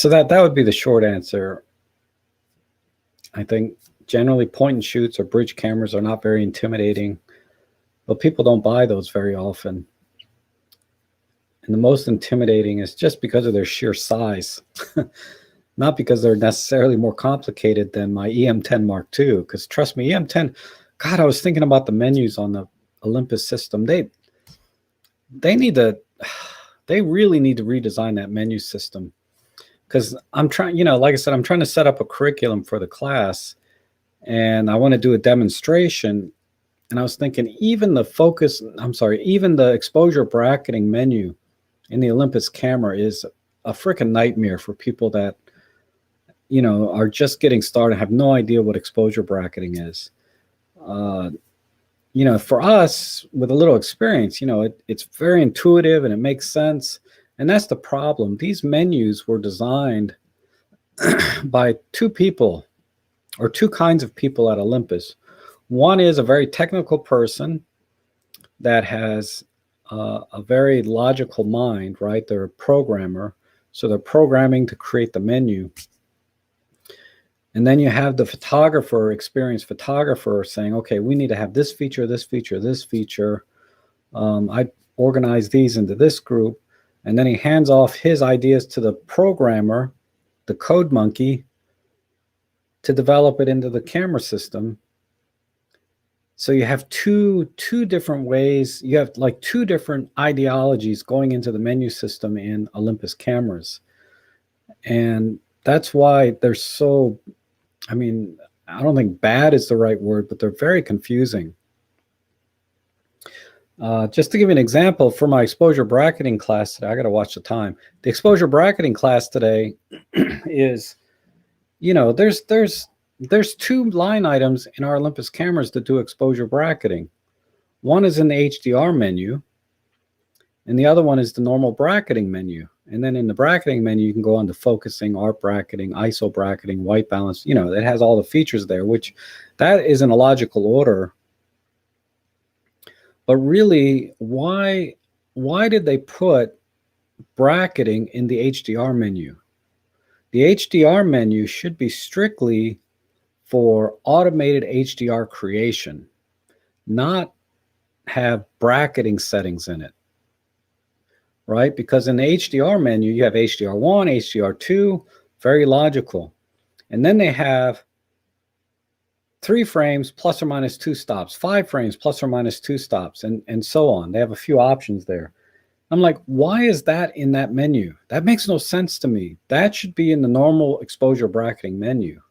that would be the short answer. I think generally point and shoots or bridge cameras are not very intimidating, but people don't buy those very often. And the most intimidating is just because of their sheer size, not because they're necessarily more complicated than my EM10 Mark II. Because trust me, EM10, God, I was thinking about the menus on the Olympus system. They really need to redesign that menu system. Because I'm trying, like I said, I'm trying to set up a curriculum for the class, and I want to do a demonstration. And I was thinking, even the exposure bracketing menu in the Olympus camera is a freaking nightmare for people that, are just getting started, have no idea what exposure bracketing is. For us with a little experience, it's very intuitive and it makes sense. And that's the problem. These menus were designed by two people or two kinds of people at Olympus. One is a very technical person that has a very logical mind, right? They're a programmer, so they're programming to create the menu. And then you have the experienced photographer saying, okay, we need to have this feature, this feature, this feature. I organize these into this group. And then he hands off his ideas to the programmer, the code monkey, to develop it into the camera system. So you have two different ways. You have like two different ideologies going into the menu system in Olympus cameras. And that's why they're so, I don't think bad is the right word, but they're very confusing. Just to give you an example, for my exposure bracketing class today, I got to watch the time. The exposure bracketing class today is, there's two line items in our Olympus cameras that do exposure bracketing. One is in the HDR menu, and the other one is the normal bracketing menu. And then in the bracketing menu, you can go on to focusing, art bracketing, ISO bracketing, white balance. It has all the features there, which that is in a logical order. But really, why did they put bracketing in the HDR menu? The HDR menu should be strictly for automated HDR creation, not have bracketing settings in it, right? Because in the HDR menu, you have HDR1, HDR2, very logical. And then they have 3 frames plus or minus 2 stops, 5 frames plus or minus 2 stops, and so on. They have a few options there. I'm like, why is that in that menu? That makes no sense to me. That should be in the normal exposure bracketing menu.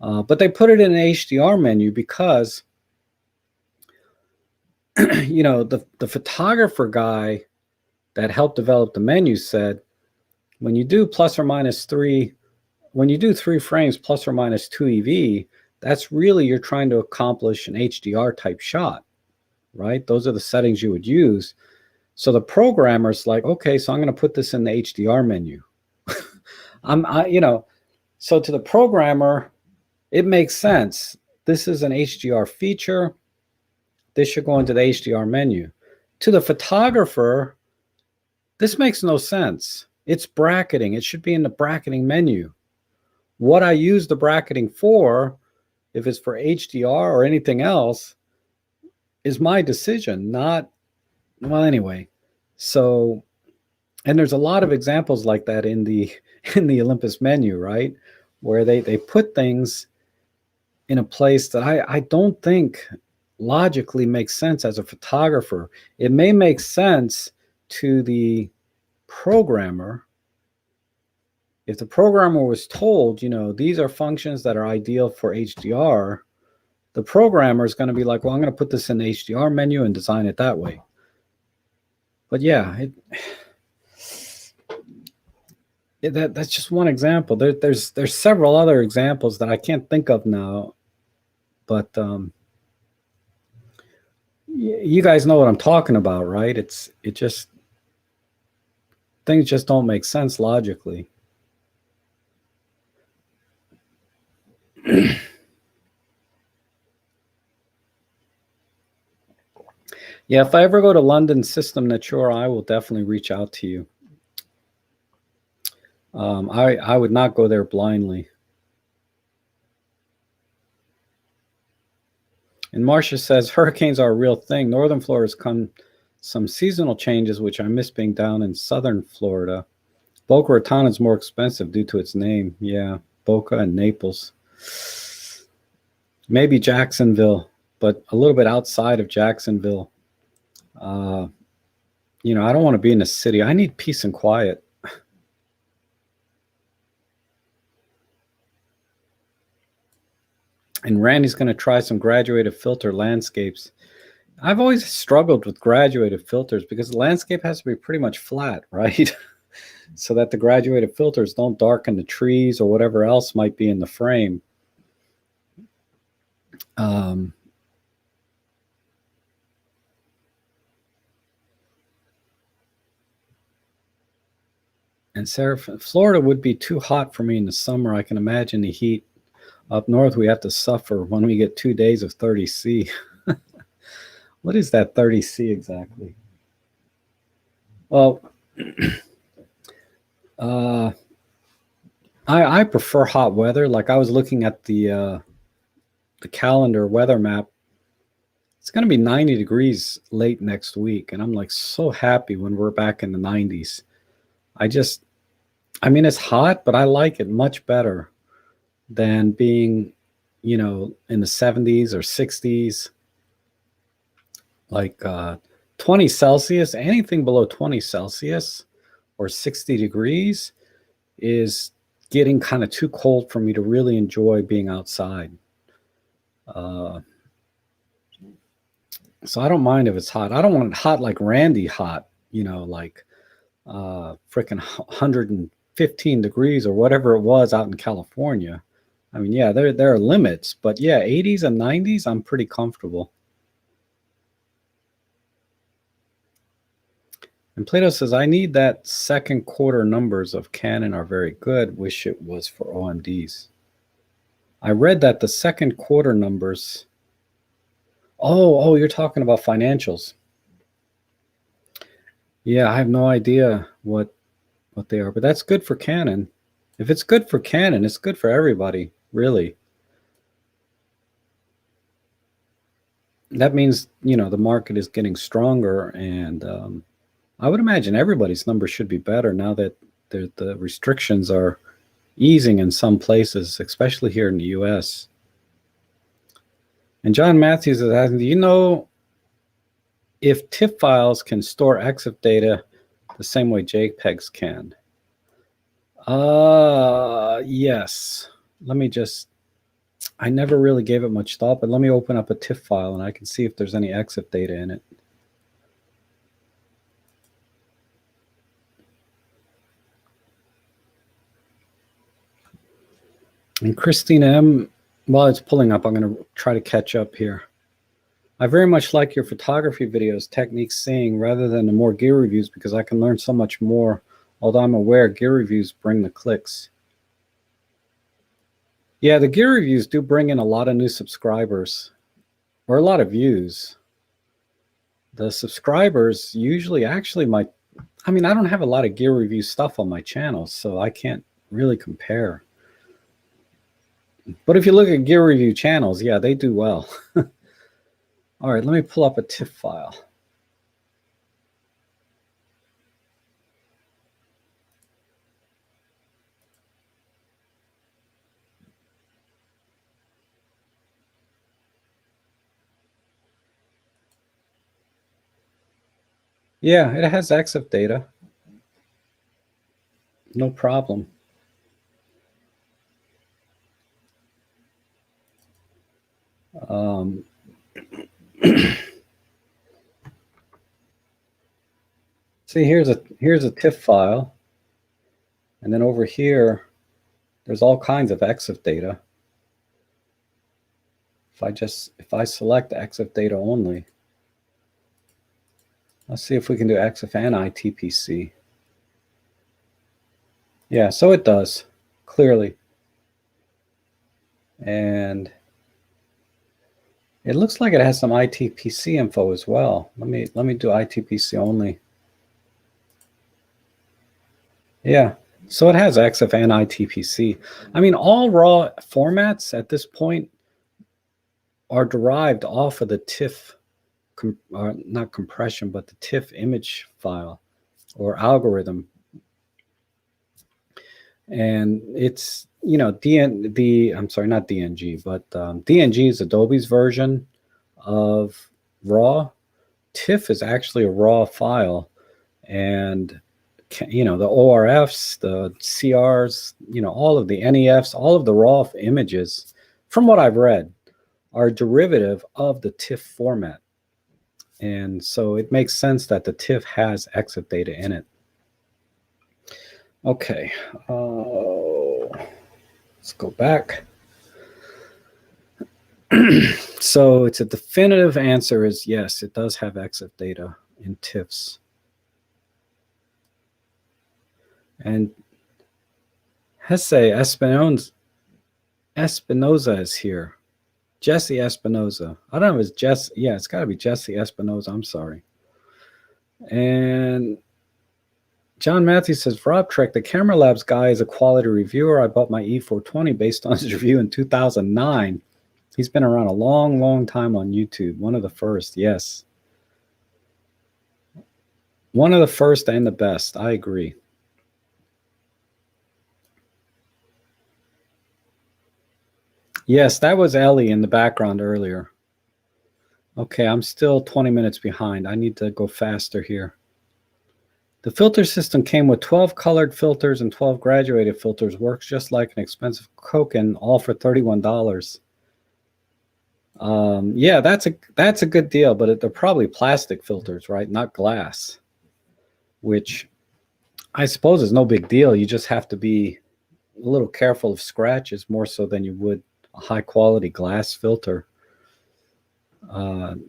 But they put it in an HDR menu because the photographer guy that helped develop the menu said, when you do plus or minus three, when you do 3 frames plus or minus 2 EV, that's really you're trying to accomplish an HDR type shot, right? Those are the settings you would use. So the programmer's like, okay, so I'm going to put this in the HDR menu. So to the programmer, it makes sense. This is an HDR feature. This should go into the HDR menu. To the photographer, this makes no sense. It's bracketing. It should be in the bracketing menu. What I use the bracketing for, if it's for HDR or anything else, is my decision, not, well, anyway. So, and there's a lot of examples like that in the Olympus menu, right? Where they put things in a place that I don't think logically makes sense as a photographer. It may make sense to the programmer. If the programmer was told, these are functions that are ideal for HDR, the programmer is going to be like, well, I'm going to put this in the HDR menu and design it that way. But yeah, that's just one example. There's several other examples that I can't think of now, but you guys know what I'm talking about, right? Things just don't make sense logically. Yeah, if I ever go to London System Nature, I will definitely reach out to you. I would not go there blindly. And Marcia says, hurricanes are a real thing. Northern Florida has come some seasonal changes, which I miss being down in southern Florida. Boca Raton is more expensive due to its name. Yeah, Boca and Naples. Maybe Jacksonville, but a little bit outside of Jacksonville. I don't want to be in the city. I need peace and quiet. And Randy's going to try some graduated filter landscapes. I've always struggled with graduated filters because the landscape has to be pretty much flat, right? So that the graduated filters don't darken the trees or whatever else might be in the frame. And Sarah, Florida would be too hot for me in the summer. I can imagine the heat. Up north, we have to suffer when we get 2 days of 30 C. What is that 30 C exactly? Well, I prefer hot weather. Like I was looking at the calendar weather map. It's going to be 90 degrees late next week, and I'm like so happy when we're back in the 90s. It's hot, but I like it much better than being, in the 70s or 60s. Like 20 Celsius, anything below 20 Celsius or 60 degrees is getting kind of too cold for me to really enjoy being outside. So I don't mind if it's hot. I don't want it hot like Randy hot, like freaking 115 degrees or whatever it was out in California. I mean, yeah, there are limits, but yeah, 80s and 90s, I'm pretty comfortable. And Plato says, I need that second quarter numbers of Canon are very good. Wish it was for OMDs. I read that the second quarter numbers. Oh, you're talking about financials. Yeah, I have no idea what they are, but that's good for Canon. If it's good for Canon, it's good for everybody, really. That means, the market is getting stronger, and I would imagine everybody's numbers should be better now that the restrictions are easing in some places, especially here in the U.S. And John Matthews is asking, do you know if TIFF files can store EXIF data the same way JPEGs can? Yes. Let me just I never really gave it much thought, but let me open up a TIFF file and I can see if there's any EXIF data in it. And Christina M., while it's pulling up, I'm going to try to catch up here. I very much like your photography videos, techniques, seeing, rather than the more gear reviews, because I can learn so much more, although I'm aware gear reviews bring the clicks. Yeah, the gear reviews do bring in a lot of new subscribers, or a lot of views. The subscribers usually actually I don't have a lot of gear review stuff on my channel, so I can't really compare. But if you look at gear review channels, yeah, they do well. All right, let me pull up a TIFF file. Yeah, it has EXIF data. No problem. See, here's a TIFF file, and then over here, there's all kinds of EXIF data. If I select EXIF data only, let's see if we can do EXIF and ITPC. Yeah, so it does, clearly. And it looks like it has some ITPC info as well. Let me do ITPC only. Yeah, so it has EXIF and ITPC. I mean, all raw formats at this point are derived off of the TIFF, not compression, but the TIFF image file or algorithm. And it's, you know, I'm sorry, not DNG, but DNG is Adobe's version of RAW. TIFF is actually a raw file, and you know, the ORFs, the CRs, you know, all of the NEFs, all of the raw images, from what I've read, are derivative of the TIFF format. And so it makes sense that the TIFF has EXIF data in it. Okay, let's go back. So it's a definitive answer is yes, it does have EXIF data in TIFFs. And Hesse Espinoza is here. Jesse Espinoza. I don't know if it's Jesse. Yeah, it's got to be Jesse Espinoza. I'm sorry. And John Matthews says, Rob Trek, the Camera Labs guy is a quality reviewer. I bought my E420 based on his review in 2009. He's been around a long, long time on YouTube. One of the first, yes. One of the first and the best. I agree. Yes, that was Ellie in the background earlier. Okay, I'm still 20 minutes behind. I need to go faster here. The filter system came with 12 colored filters and 12 graduated filters. Works just like an expensive Koken, all for $31. Yeah, that's a good deal, but they're probably plastic filters, right? Not glass, which I suppose is no big deal. You just have to be a little careful of scratches more so than you would a high quality glass filter. And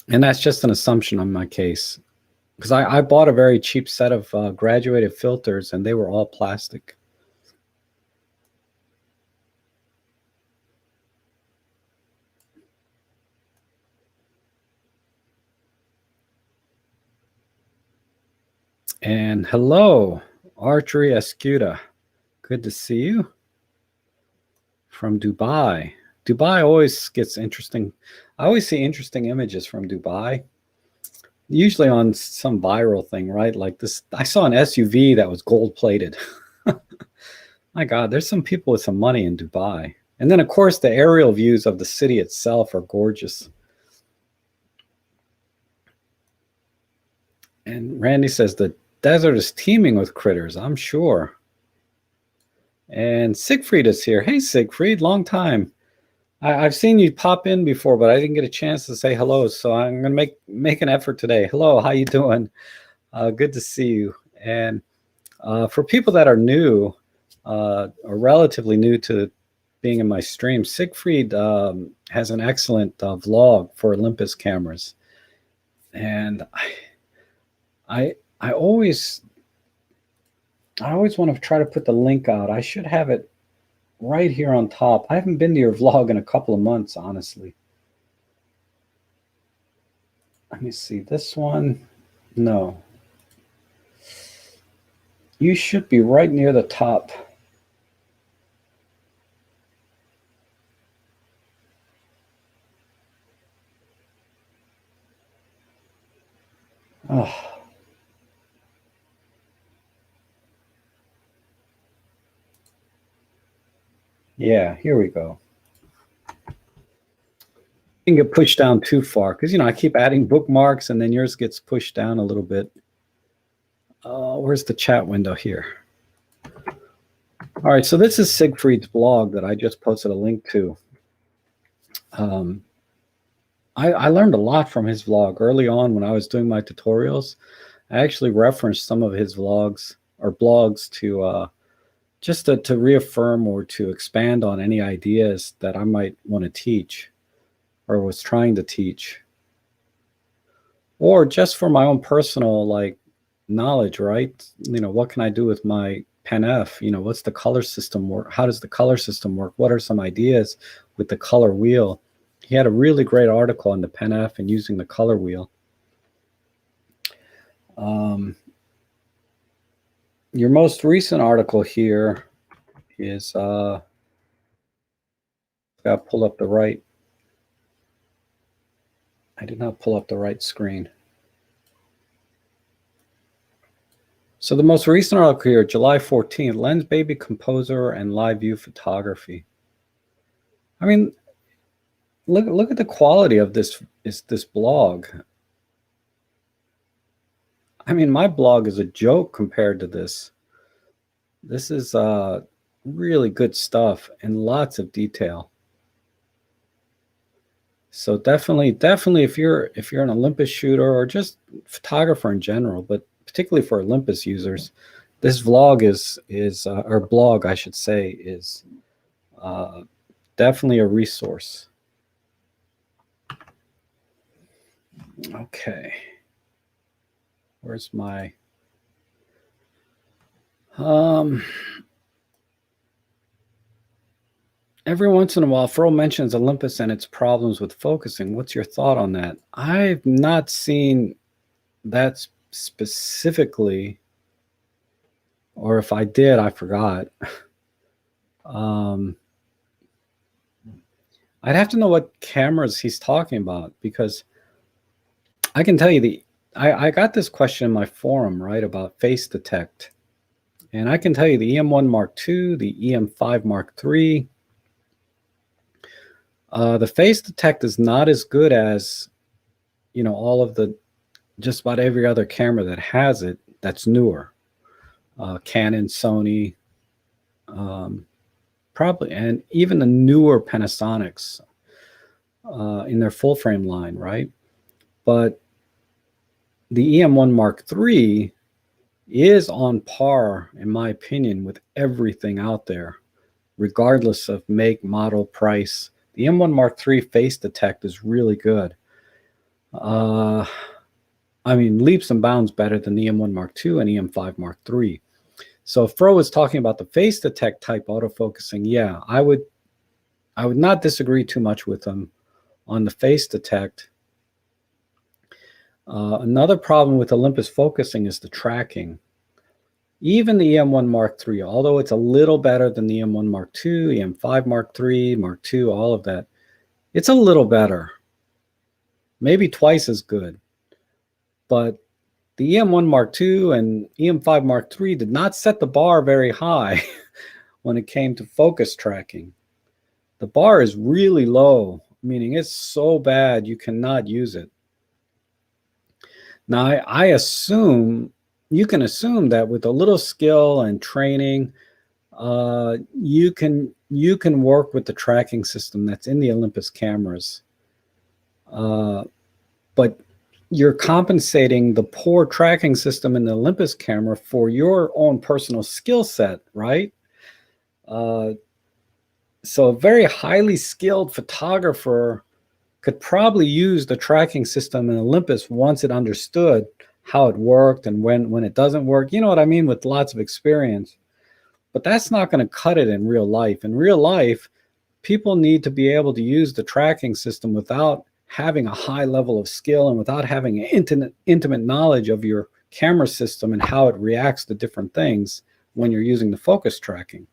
that's just an assumption on my case, because I bought a very cheap set of graduated filters and they were all plastic. And hello, Archery Escuda. Good to see you from Dubai. Dubai always gets interesting. I always see interesting images from Dubai, usually on some viral thing, right? Like this, I saw an SUV that was gold plated. My God, there's some people with some money in Dubai. And then, of course, the aerial views of the city itself are gorgeous. And Randy says the desert is teeming with critters, I'm sure. And Siegfried is here. Hey, Siegfried, long time. I've seen you pop in before, but I didn't get a chance to say hello. So I'm going to make an effort today. Hello, how you doing? Good to see you. And for people that are new or relatively new to being in my stream, Siegfried has an excellent vlog for Olympus cameras. And I always want to try to put the link out. I should have it right here on top. I haven't been to your vlog in a couple of months, honestly. Let me see this one. No. You should be right near the top. Oh. Yeah, here we go. You can get pushed down too far because, I keep adding bookmarks and then yours gets pushed down a little bit. Where's the chat window here? All right, so this is Siegfried's blog that I just posted a link to. I learned a lot from his vlog early on when I was doing my tutorials. I actually referenced some of his vlogs or blogs to just to reaffirm or to expand on any ideas that I might want to teach or was trying to teach, or just for my own personal knowledge, right? What can I do with my Pen F? What's the color system work? How does the color system work? What are some ideas with the color wheel? He had a really great article on the Pen F and using the color wheel. Your most recent article here is got to pull up the right. I did not pull up the right screen. So the most recent article here, July 14th, Lens Baby Composer and Live View Photography. I mean, look at the quality of this blog. I mean, my blog is a joke compared to this. This is really good stuff and lots of detail. So definitely, if you're an Olympus shooter or just photographer in general, but particularly for Olympus users, this vlog or blog, I should say, is definitely a resource. Okay. Where's my every once in a while, Fro mentions Olympus and its problems with focusing. What's your thought on that? I've not seen that specifically, or if I did, I forgot. I'd have to know what cameras he's talking about, because I can tell you I got this question in my forum, right, about face detect. And I can tell you the EM1 Mark II, the EM5 Mark III, the face detect is not as good as, all of just about every other camera that has it that's newer. Canon, Sony, probably, and even the newer Panasonics in their full frame line, right? But the EM1 Mark III is on par, in my opinion, with everything out there, regardless of make, model, price. The M1 Mark III face detect is really good. I mean, leaps and bounds better than the M1 Mark II and EM5 Mark III. So if Fro was talking about the face detect type autofocusing, yeah, I would not disagree too much with him on the face detect. Another problem with Olympus focusing is the tracking. Even the EM1 Mark III, although it's a little better than the EM1 Mark II, EM5 Mark III, Mark II, all of that, it's a little better. Maybe twice as good. But the EM1 Mark II and EM5 Mark III did not set the bar very high when it came to focus tracking. The bar is really low, meaning it's so bad you cannot use it. Now, I assume, you can assume that with a little skill and training, you can work with the tracking system that's in the Olympus cameras, uh, but you're compensating the poor tracking system in the Olympus camera for your own personal skill set, right? Uh, so a very highly skilled photographer could probably use the tracking system in Olympus once it understood how it worked and when it doesn't work. You know what I mean? With lots of experience. But that's not going to cut it in real life. In real life, people need to be able to use the tracking system without having a high level of skill and without having an intimate knowledge of your camera system and how it reacts to different things when you're using the focus tracking.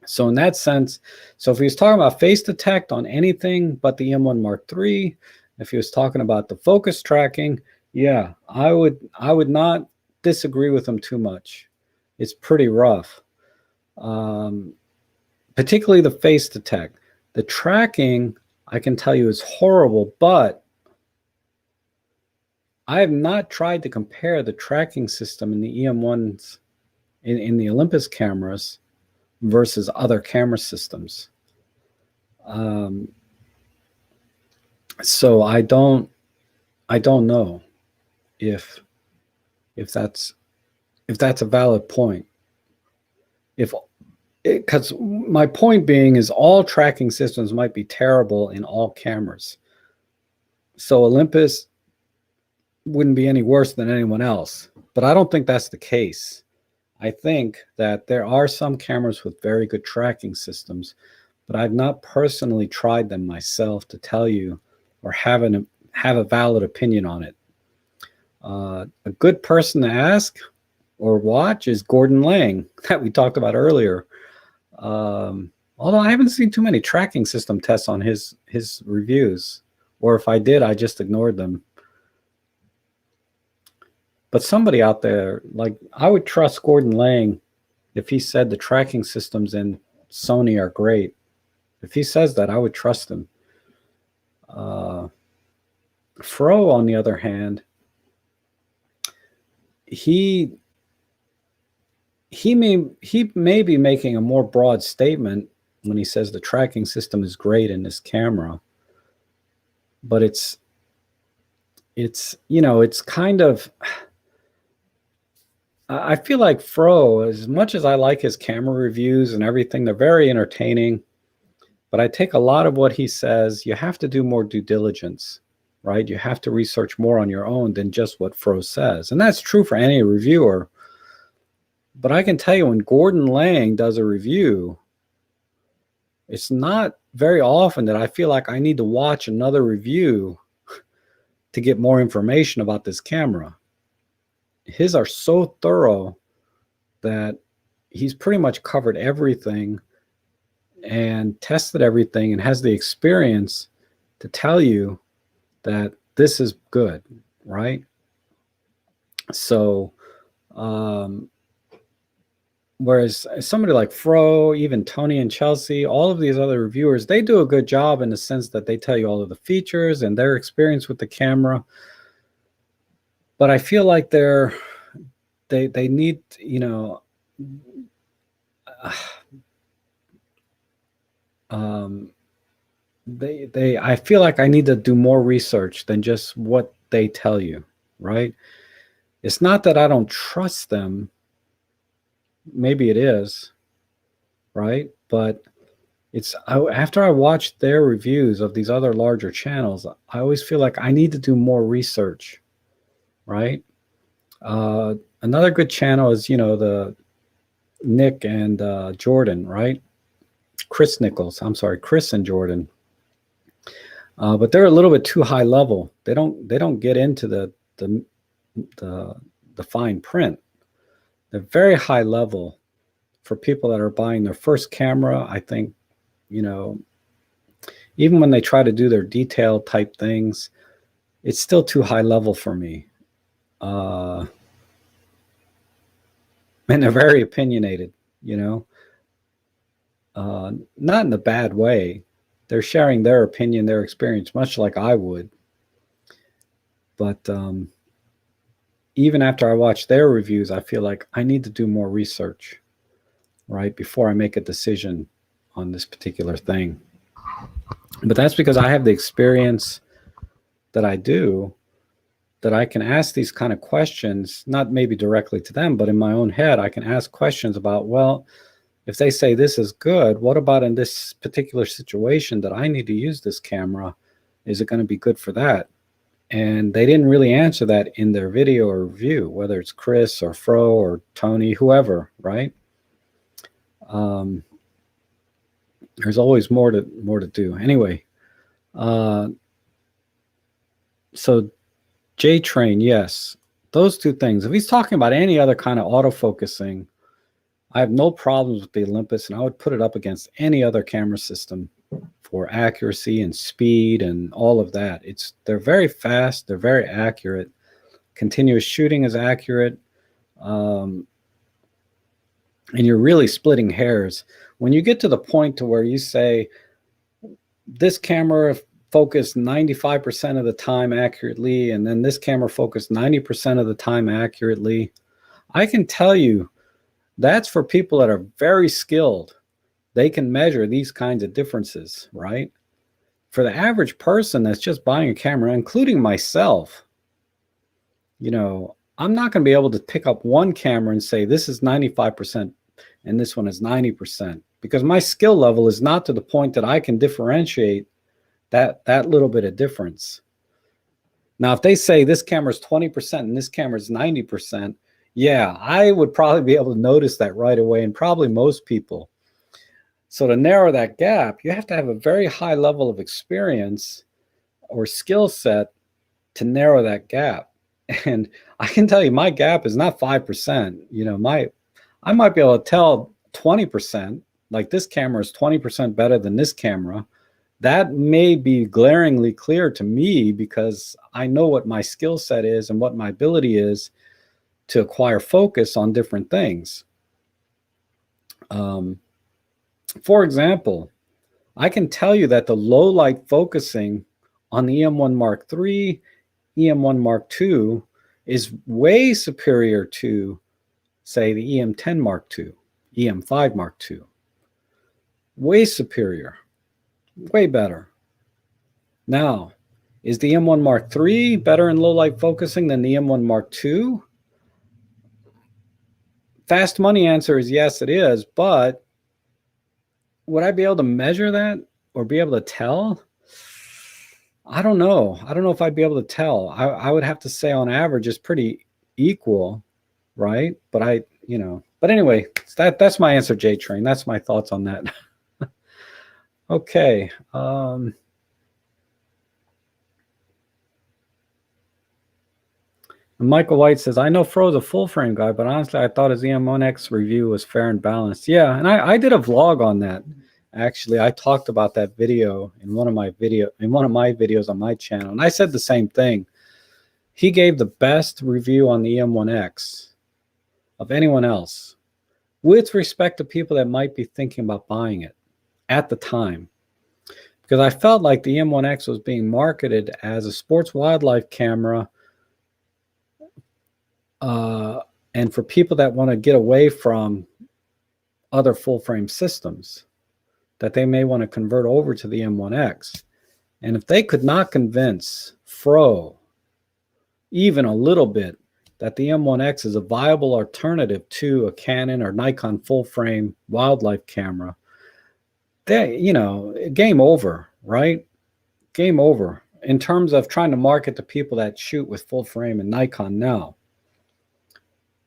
So in that sense, so if he was talking about face detect on anything but the M1 Mark III, if he was talking about the focus tracking, yeah, I would not disagree with him too much. It's pretty rough, particularly the face detect. The tracking, I can tell you, is horrible, but I have not tried to compare the tracking system in the EM1s in the Olympus cameras versus other camera systems. So I don't know if that's a valid point. Because my point being is all tracking systems might be terrible in all cameras. So Olympus wouldn't be any worse than anyone else. But I don't think that's the case. I think that there are some cameras with very good tracking systems, but I've not personally tried them myself to tell you or have a valid opinion on it. A good person to ask or watch is Gordon Lang that we talked about earlier. Although I haven't seen too many tracking system tests on his reviews, or if I did, I just ignored them. But somebody out there, like, I would trust Gordon Lang if he said the tracking systems in Sony are great. If he says that, I would trust him. Fro, on the other hand, he may be making a more broad statement when he says the tracking system is great in this camera, but it's kind of, I feel like Fro, as much as I like his camera reviews and everything, they're very entertaining, but I take a lot of what he says. You have to do more due diligence, right? You have to research more on your own than just what Fro says. And that's true for any reviewer. But I can tell you, when Gordon Lang does a review, it's not very often that I feel like I need to watch another review to get more information about this camera. His are so thorough that he's pretty much covered everything and tested everything and has the experience to tell you that this is good, right? So, whereas somebody like Fro, even Tony and Chelsea, all of these other reviewers, they do a good job in the sense that they tell you all of the features and their experience with the camera. But I feel like they need, I feel like I need to do more research than just what they tell you, right? It's not that I don't trust them. Maybe it is, right? But after I watch their reviews of these other larger channels, I always feel like I need to do more research, right? Another good channel is, the Nick and Jordan, right? Chris and Jordan. But they're a little bit too high level. They don't get into the fine print. They're very high level for people that are buying their first camera. I think, even when they try to do their detail type things, it's still too high level for me. And they're very opinionated, not in a bad way. They're sharing their opinion, their experience, much like I would. But even after I watch their reviews, I feel like I need to do more research. right, before I make a decision on this particular thing. But that's because I have the experience that I do, that I can ask these kind of questions, not maybe directly to them, but in my own head, I can ask questions about, well, if they say this is good, what about in this particular situation that I need to use this camera? Is it going to be good for that? And they didn't really answer that in their video or review, whether it's Chris or Fro or Tony, whoever, right? There's always more to do. Anyway, so J-Train, yes, those two things. If he's talking about any other kind of autofocusing, I have no problems with the Olympus, and I would put it up against any other camera system for accuracy and speed and all of that. They're very fast, they're very accurate. Continuous shooting is accurate, and you're really splitting hairs. When you get to the point to where you say, this camera focused 95% of the time accurately, and then this camera focused 90% of the time accurately, I can tell you that's for people that are very skilled. They can measure these kinds of differences, right? For the average person that's just buying a camera, including myself, you know, I'm not going to be able to pick up one camera and say this is 95% and this one is 90%, because my skill level is not to the point that I can differentiate that little bit of difference. Now, if they say this camera is 20% and this camera is 90%, yeah, I would probably be able to notice that right away, and probably most people. So to narrow that gap, you have to have a very high level of experience or skill set to narrow that gap. And I can tell you, my gap is not 5%. You know, I might be able to tell 20%, like this camera is 20% better than this camera. That may be glaringly clear to me because I know what my skill set is and what my ability is to acquire focus on different things. For example, I can tell you that the low light focusing on the EM1 Mark III, EM1 Mark II is way superior to, say, the EM10 Mark II, EM5 Mark II. Way superior, way better. Now, is the EM1 Mark III better in low light focusing than the EM1 Mark II? Fast money answer is yes, it is, but would I be able to measure that or be able to tell? I don't know. I don't know if I'd be able to tell. I would have to say on average it's pretty equal, right? But but anyway, that's my answer, J-Train. That's my thoughts on that. Okay. Michael White says, I know Fro's a full frame guy, but honestly, I thought his EM1X review was fair and balanced. Yeah, and I did a vlog on that. Actually, I talked about that video in one of my videos on my channel, and I said the same thing. He gave the best review on the EM1X of anyone else, with respect to people that might be thinking about buying it at the time. Because I felt like the EM1X was being marketed as a sports wildlife camera, and for people that want to get away from other full frame systems, that they may want to convert over to the M1X. And if they could not convince Fro even a little bit that the M1X is a viable alternative to a Canon or Nikon full frame wildlife camera, they, game over, right? Game over in terms of trying to market to people that shoot with full frame and Nikon now.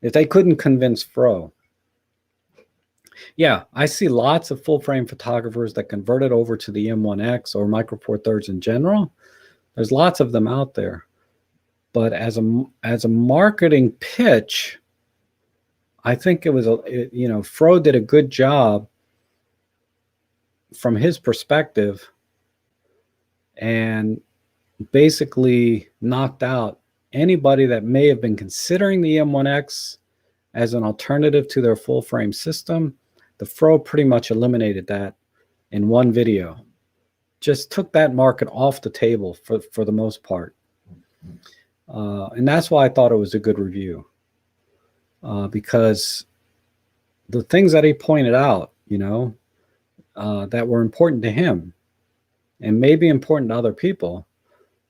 If they couldn't convince Fro. Yeah, I see lots of full frame photographers that converted over to the M1X or Micro Four Thirds in general. There's lots of them out there. But as a marketing pitch, I think it was Fro did a good job from his perspective and basically knocked out anybody that may have been considering the M1X as an alternative to their full frame system. The Fro pretty much eliminated that in one video. Just took that market off the table for the most part. And that's why I thought it was a good review. Because the things that he pointed out, that were important to him and maybe important to other people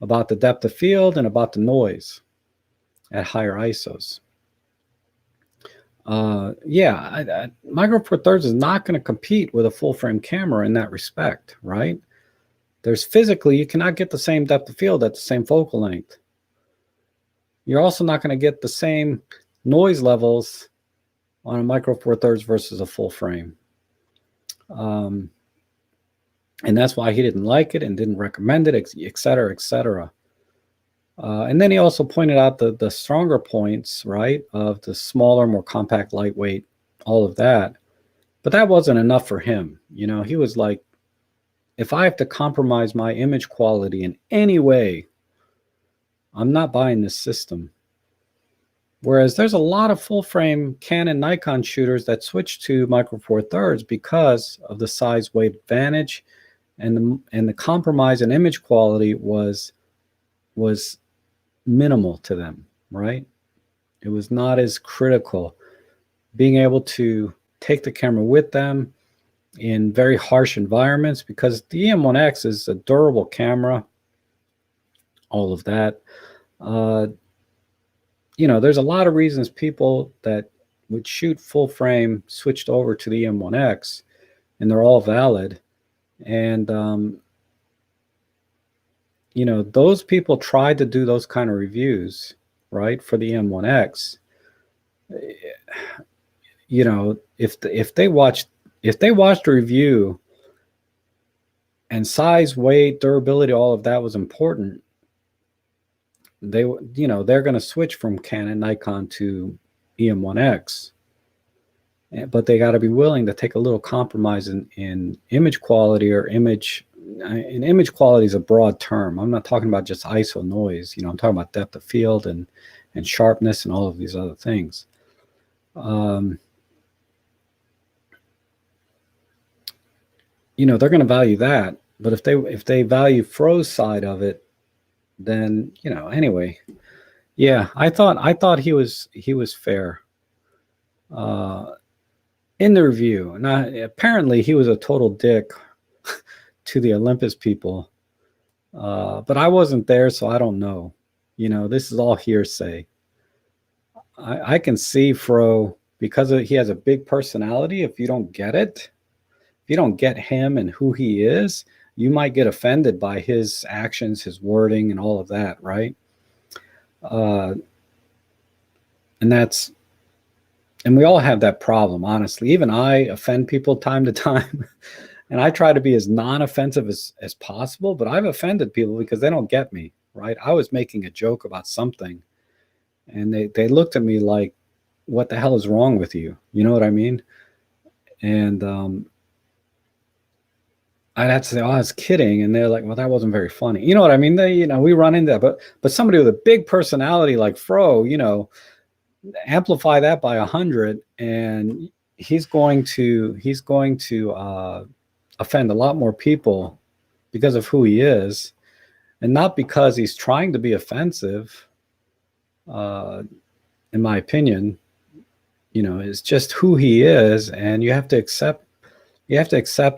about the depth of field and about the noise at higher ISOs. Micro Four Thirds is not going to compete with a full frame camera in that respect, right? There's physically, you cannot get the same depth of field at the same focal length. You're also not going to get the same noise levels on a Micro Four Thirds versus a full frame. And that's why he didn't like it and didn't recommend it, et cetera, et cetera. And then he also pointed out the stronger points, right, of the smaller, more compact, lightweight, all of that. But that wasn't enough for him. He was like, if I have to compromise my image quality in any way, I'm not buying this system. Whereas there's a lot of full frame Canon, Nikon shooters that switch to Micro Four Thirds because of the size weight advantage, and the compromise in image quality was minimal to them, right? It was not as critical. Being able to take the camera with them in very harsh environments, because the EM1X is a durable camera, all of that. There's a lot of reasons people that would shoot full frame switched over to the EM1X, and they're all valid. And, those people tried to do those kind of reviews, right, for the EM1X. If they watched a review and size, weight, durability, all of that was important, they're going to switch from Canon, Nikon to EM1X. But they got to be willing to take a little compromise in image quality, or image. And image quality is a broad term. I'm not talking about just ISO noise. I'm talking about depth of field and sharpness and all of these other things. They're going to value that. But if they value Fro's side of it, then anyway. Yeah, I thought he was fair in the review. Now, apparently he was a total dick to the Olympus people, but I wasn't there, so I don't know. This is all hearsay. I can see Fro, because he has a big personality. If you don't get it, if you don't get him and who he is, you might get offended by his actions, his wording, and all of that, right? And we all have that problem, honestly. Even I offend people time to time. And I try to be as non-offensive as possible, but I've offended people because they don't get me, right? I was making a joke about something, and they looked at me like, what the hell is wrong with you? You know what I mean? And I'd have to say, oh, I was kidding. And they're like, well, that wasn't very funny. You know what I mean? We run into that. But somebody with a big personality like Fro, amplify that by 100, and he's going to offend a lot more people because of who he is, and not because he's trying to be offensive. In my opinion, it's just who he is, and you have to accept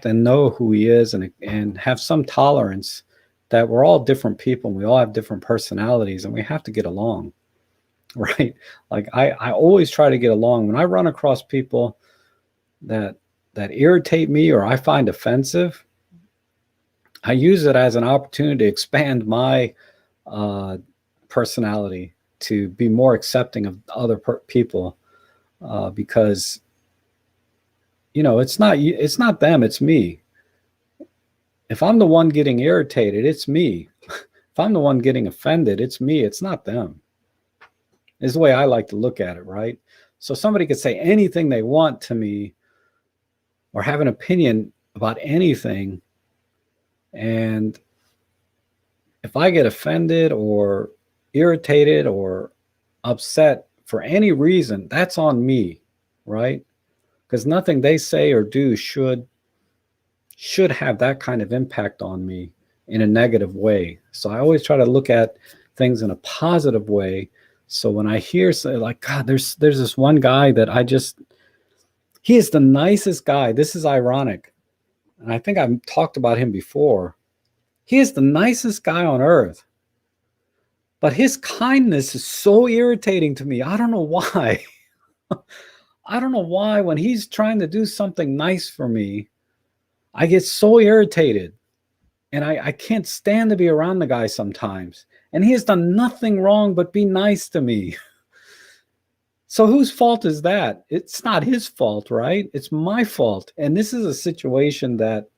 and know who he is, and have some tolerance that we're all different people, and we all have different personalities, and we have to get along, right? Like I always try to get along. When I run across people that irritate me or I find offensive, I use it as an opportunity to expand my personality, to be more accepting of other people, because it's not them, it's me. If I'm the one getting irritated, it's me. If I'm the one getting offended, it's me, it's not them. Is the way I like to look at it, right? So somebody could say anything they want to me, or have an opinion about anything, and if I get offended or irritated or upset for any reason, that's on me, right? Because nothing they say or do should have that kind of impact on me in a negative way. So I always try to look at things in a positive way. So when I hear, say, like, God, there's this one guy that He is the nicest guy. This is ironic. And I think I've talked about him before. He is the nicest guy on earth. But his kindness is so irritating to me. I don't know why. I don't know why when he's trying to do something nice for me, I get so irritated. And I can't stand to be around the guy sometimes. And he has done nothing wrong but be nice to me. So whose fault is that? It's not his fault, right? It's my fault. And this is a situation that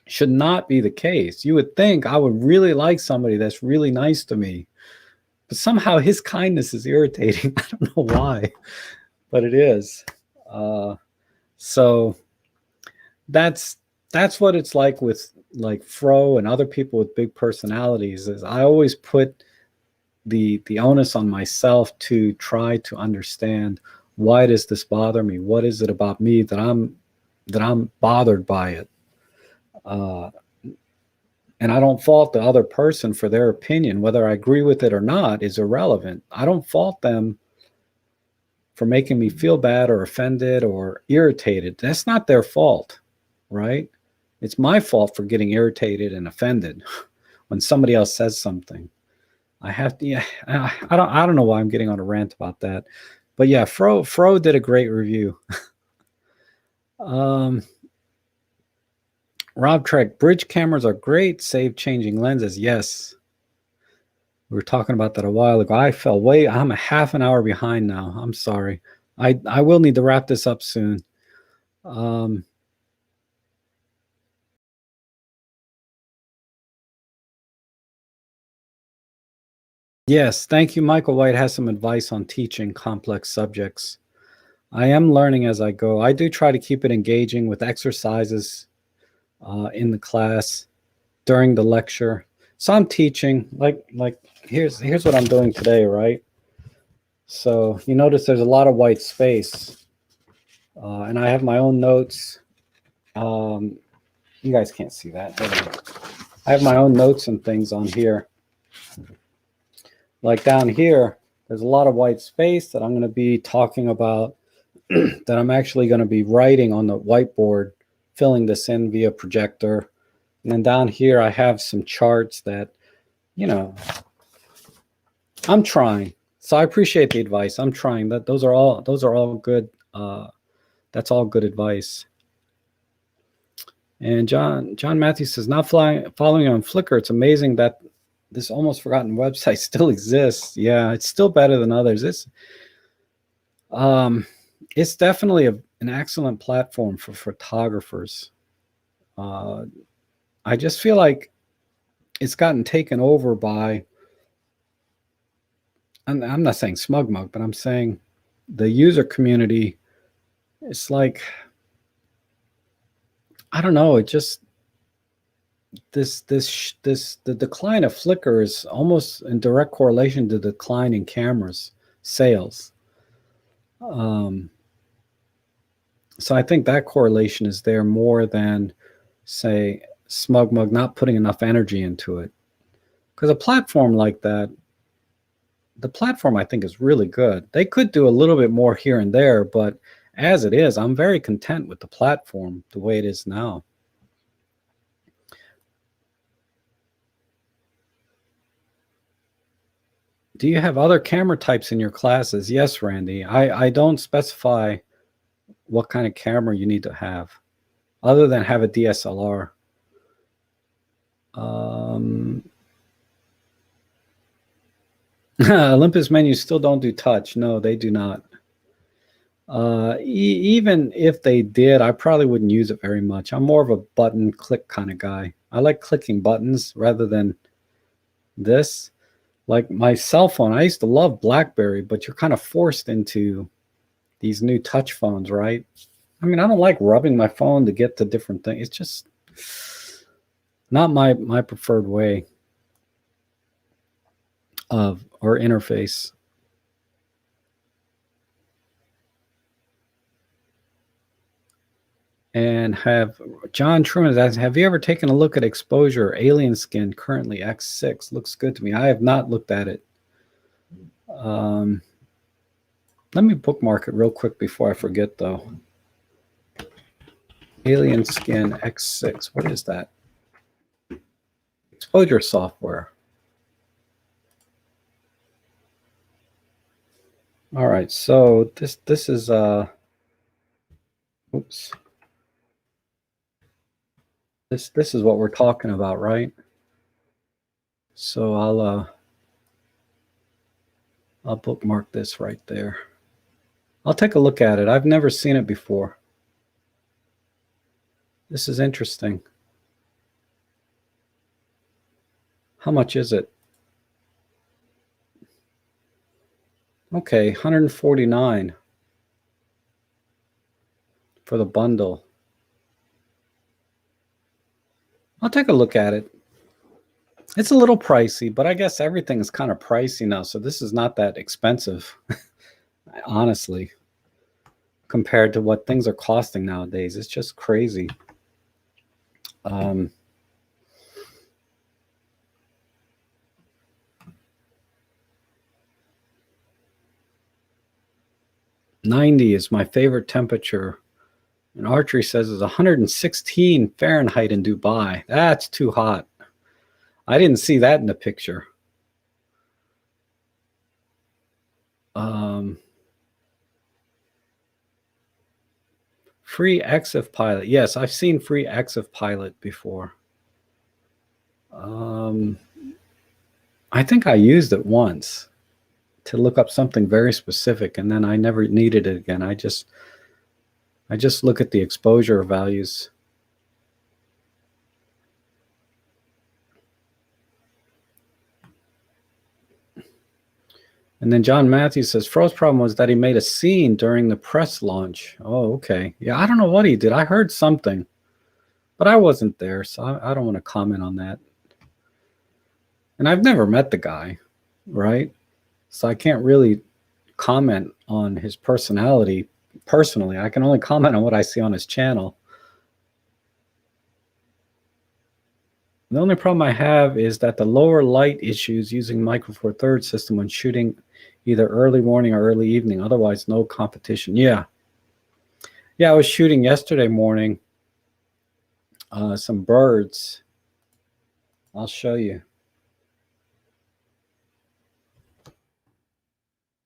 should not be the case. You would think I would really like somebody that's really nice to me. But somehow his kindness is irritating. I don't know why, but it is. So that's what it's like with like Fro and other people with big personalities. Is I always put the onus on myself to try to understand, why does this bother me? What is it about me that I'm bothered by it? And I don't fault the other person for their opinion. Whether I agree with it or not is irrelevant. I don't fault them for making me feel bad or offended or irritated. That's not their fault, right? It's my fault for getting irritated and offended when somebody else says something. I have to. Yeah, I don't know why I'm getting on a rant about that, but yeah, Fro did a great review. Rob Trek, bridge cameras are great. Save changing lenses. Yes, we were talking about that a while ago. I'm a half an hour behind now. I'm sorry. I will need to wrap this up soon. Yes, thank you. Michael White has some advice on teaching complex subjects. I am learning as I go. I do try to keep it engaging with exercises in the class during the lecture. So I'm teaching, like here's what I'm doing today, right? So you notice there's a lot of white space, and I have my own notes. You guys can't see that. I have my own notes and things on here. Like down here, there's a lot of white space that I'm going to be talking about, that I'm actually going to be writing on the whiteboard, filling this in via projector. And then down here, I have some charts that, I'm trying. So I appreciate the advice. I'm trying. Those are all good. That's all good advice. And John Matthews says, not following on Flickr. It's amazing that this almost forgotten website still exists. Yeah, it's still better than others. It's definitely an excellent platform for photographers. I just feel like it's gotten taken over by, I'm not saying SmugMug, but I'm saying the user community. It's like, I don't know, it just, the decline of Flickr is almost in direct correlation to the decline in cameras sales. So I think that correlation is there more than, say, SmugMug not putting enough energy into it. Because a platform like that, the platform I think is really good. They could do a little bit more here and there, but as it is, I'm very content with the platform the way it is now. Do you have other camera types in your classes? Yes, Randy. I don't specify what kind of camera you need to have, other than have a DSLR. Olympus menus still don't do touch. No, they do not. Even if they did, I probably wouldn't use it very much. I'm more of a button click kind of guy. I like clicking buttons rather than this. Like my cell phone, I used to love BlackBerry, but you're kind of forced into these new touch phones, right? I mean, I don't like rubbing my phone to get to different things. It's just not my preferred way of or interface. And John Truman asks, have you ever taken a look at exposure alien skin, currently X6? Looks good to me. I have not looked at it. Let me bookmark it real quick before I forget, though. Alien Skin X6. What is that? Exposure software. All right, so this is oops. This is what we're talking about, right? So I'll bookmark this right there. I'll take a look at it. I've never seen it before. This is interesting. How much is it? Okay, 149 for the bundle. I'll take a look at it. It's a little pricey, but I guess everything is kind of pricey now, so this is not that expensive, honestly, compared to what things are costing nowadays. It's just crazy. 90 is my favorite temperature. And archery says it's 116 Fahrenheit in Dubai. That's too hot. I didn't see that in the picture. Free EXIF pilot. Yes, I've seen free EXIF pilot before. I think I used it once to look up something very specific, and then I never needed it again. I just look at the exposure values. And then John Matthews says, Fro's problem was that he made a scene during the press launch. Oh, okay. Yeah, I don't know what he did. I heard something, but I wasn't there, so I don't want to comment on that. And I've never met the guy, right? So I can't really comment on his personality personally. I can only comment on what I see on his channel. The only problem I have is that the lower light issues using Micro Four Thirds system when shooting either early morning or early evening. Otherwise, no competition. Yeah, I was shooting yesterday morning some birds. I'll show you.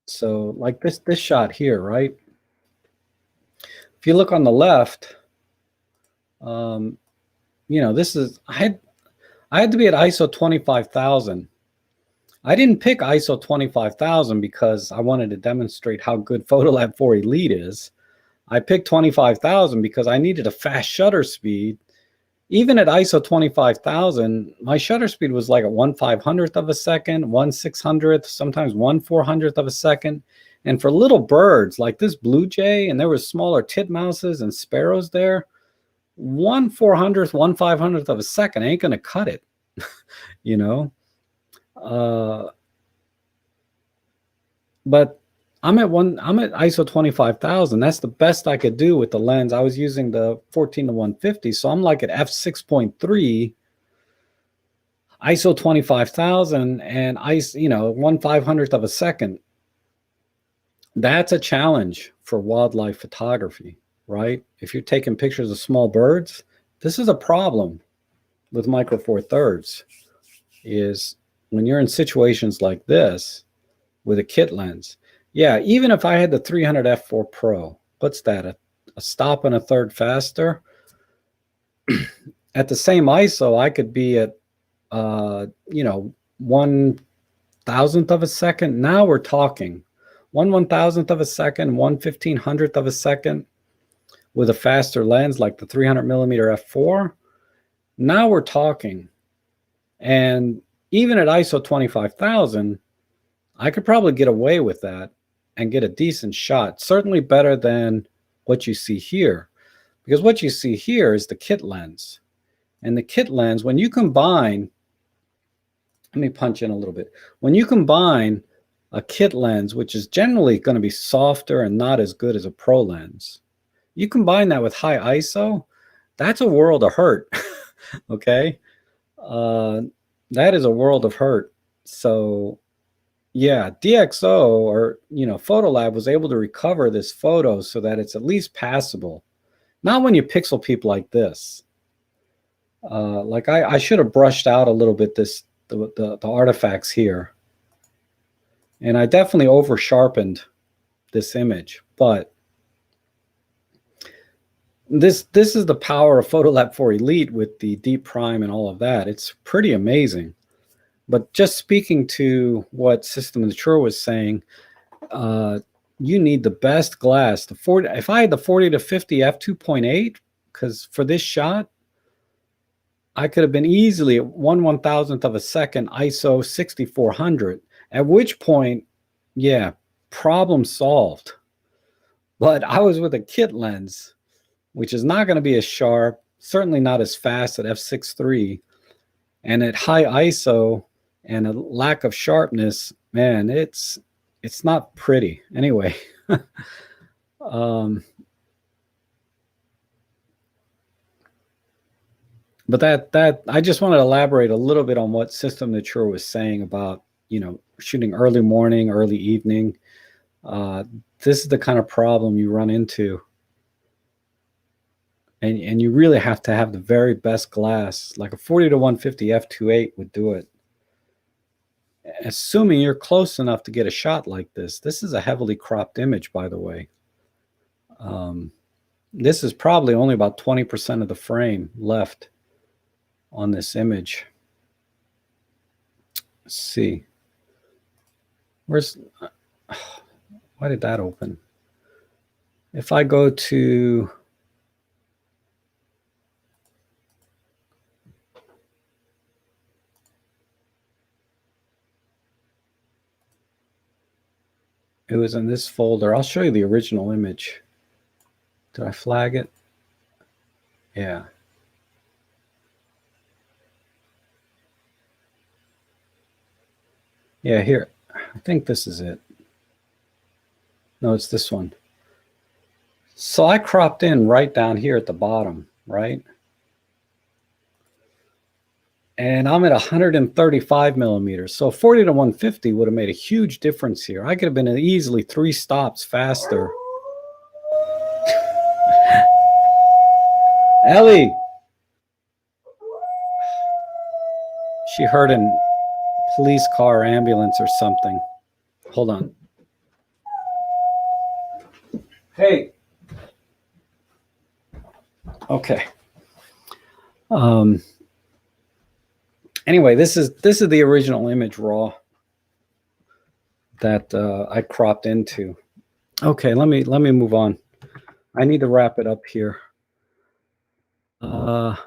So like this shot here, right? If you look on the left, this is, I had to be at ISO 25,000. I didn't pick ISO 25,000 because I wanted to demonstrate how good Photolab 4 Elite is. I picked 25,000 because I needed a fast shutter speed. Even at ISO 25,000, my shutter speed was like a 1/500th of a second, 1/600th, sometimes 1/400th of a second. And for little birds like this blue jay, and there were smaller titmouses and sparrows there, 1/400th, 1/500th of a second ain't gonna cut it, But I'm at ISO 25,000. That's the best I could do with the lens. I was using the 14-150, so I'm like at f6.3, ISO 25,000, and 1/500th of a second. That's a challenge for wildlife photography, right? If you're taking pictures of small birds, this is a problem with Micro Four Thirds, is when you're in situations like this with a kit lens. Yeah, even if I had the 300 f4 Pro, what's that, a stop and a third faster? At the same ISO, I could be at 1/1000th of a second. Now we're talking 1/1000th of a second, 1/1500th of a second with a faster lens like the 300mm f4. Now we're talking. And even at ISO 25,000, I could probably get away with that and get a decent shot. Certainly better than what you see here. Because what you see here is the kit lens. And the kit lens, when you combine, let me punch in a little bit. When you combine a kit lens, which is generally going to be softer and not as good as a pro lens, you combine that with high ISO, that's a world of hurt. Okay? That is a world of hurt. So yeah, DxO, or Photolab was able to recover this photo so that it's at least passable. Not when you pixel peep like this. Like I should have brushed out a little bit the artifacts here, and I definitely over sharpened this image. But this is the power of Photolab 4 Elite with the deep prime and all of that. It's pretty amazing. But just speaking to what System of the True was saying, you need the best glass. The 40, if I had the 40 to 50 f2.8, because for this shot, I could have been easily at 1/1000th of a second ISO 6400. At which point, yeah, problem solved. But I was with a kit lens, which is not going to be as sharp, certainly not as fast at f6.3, and at high ISO and a lack of sharpness. Man, it's not pretty. Anyway, but that I just want to elaborate a little bit on what System Mature was saying about shooting early morning, early evening. This is the kind of problem you run into, and you really have to have the very best glass. Like a 40 to 150 f2.8 would do it. Assuming you're close enough to get a shot like this. This is a heavily cropped image, by the way. This is probably only about 20% of the frame left on this image. Let's see. Why did that open? If I go to it was in this folder. I'll show you the original image. Did I flag it? Yeah. Yeah, here. I think this is it. No, it's this one. So I cropped in right down here at the bottom, right? And I'm at 135 millimeters. So 40 to 150 would have made a huge difference here. I could have been easily 3 stops faster. Ellie! She heard a police car, ambulance, or something. Hold on. Hey. Okay. Anyway, this is the original image raw that I cropped into. Okay, let me move on. I need to wrap it up here. I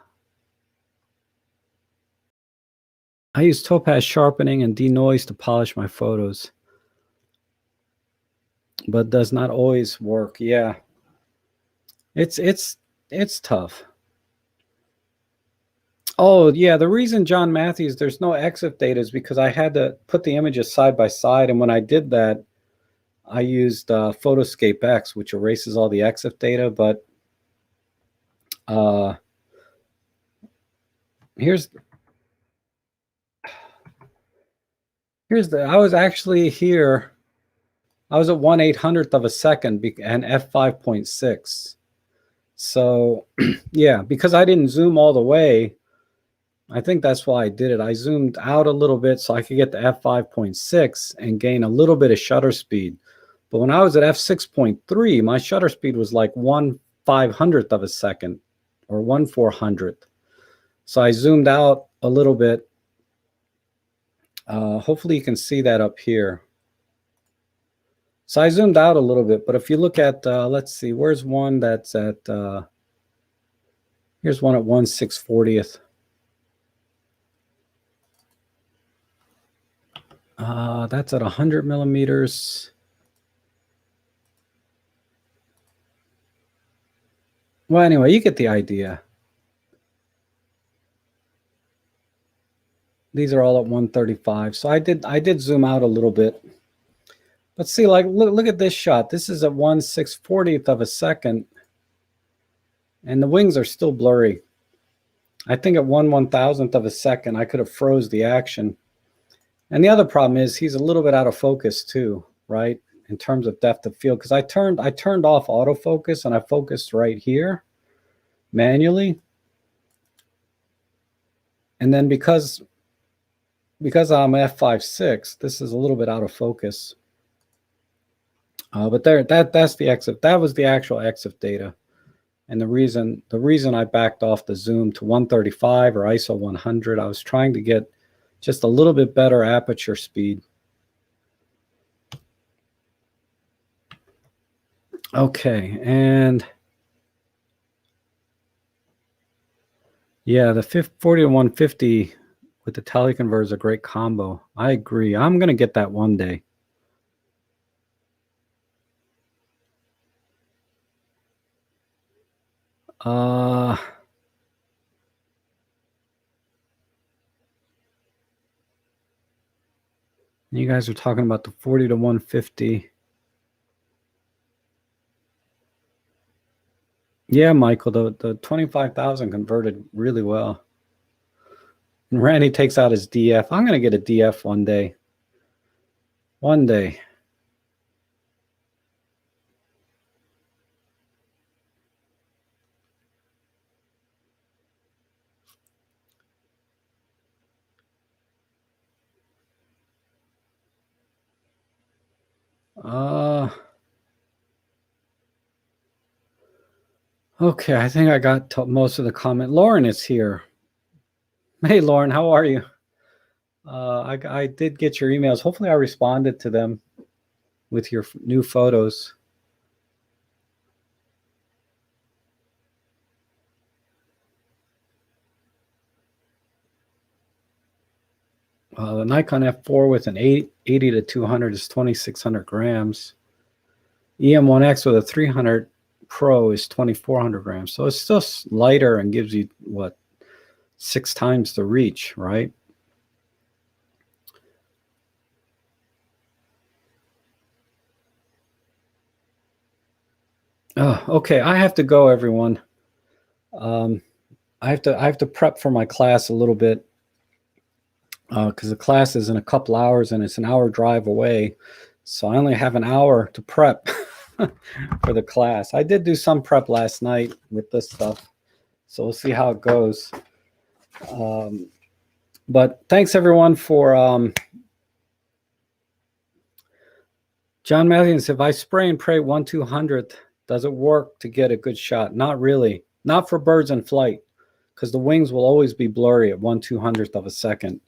use topaz sharpening and denoise to polish my photos, but does not always work. Yeah, it's tough. Oh yeah, the reason, John Matthews, there's no EXIF data is because I had to put the images side by side, and when I did that, I used Photoscape X, which erases all the EXIF data. But here's I was actually here. I was at 1/800th of a second and f5.6. So yeah, because I didn't zoom all the way, I think that's why I did it. I zoomed out a little bit so I could get to f5.6 and gain a little bit of shutter speed. But when I was at f6.3, my shutter speed was like 1/500th of a second or 1/400th. So I zoomed out a little bit. Hopefully you can see that up here. So I zoomed out a little bit, but if you look at, let's see, where's one that's at, here's one at 1/640th. That's at 100 millimeters. Well, anyway, you get the idea. These are all at 135. So I did zoom out a little bit. But see, like, look at this shot. This is at 1/640th of a second. And the wings are still blurry. I think at 1/1000th of a second, I could have froze the action. And the other problem is he's a little bit out of focus too, right? In terms of depth of field, because I turned off autofocus and I focused right here manually. And then because I'm f5.6, this is a little bit out of focus. But that's the EXIF. That was the actual EXIF data. And the reason I backed off the zoom to 135 or ISO 100, I was trying to get just a little bit better aperture speed. Okay, and yeah, the 40 to 150 with the teleconverter is a great combo. I agree. I'm going to get that one day. You guys are talking about the 40 to 150. Yeah, Michael, the 25,000 converted really well. And Randy takes out his DF. I'm going to get a DF one day. One day. Okay, I think I got most of the comment. Lauren is here. Hey, Lauren, how are you? I did get your emails. Hopefully I responded to them with your new photos. The Nikon F4 with an 80 to 200 is 2,600 grams. EM1X with a 300 Pro is 2,400 grams. So it's still lighter and gives you, what, 6 times the reach, right? Oh, okay, I have to go, everyone. I have to prep for my class a little bit because the class is in a couple hours and it's an hour drive away. So I only have an hour to prep for the class. I did do some prep last night with this stuff, so we'll see how it goes. But thanks everyone for John Matthews. If I spray and pray 1/200th, does it work to get a good shot? Not really. Not for birds in flight, because the wings will always be blurry at 1/200th of a second.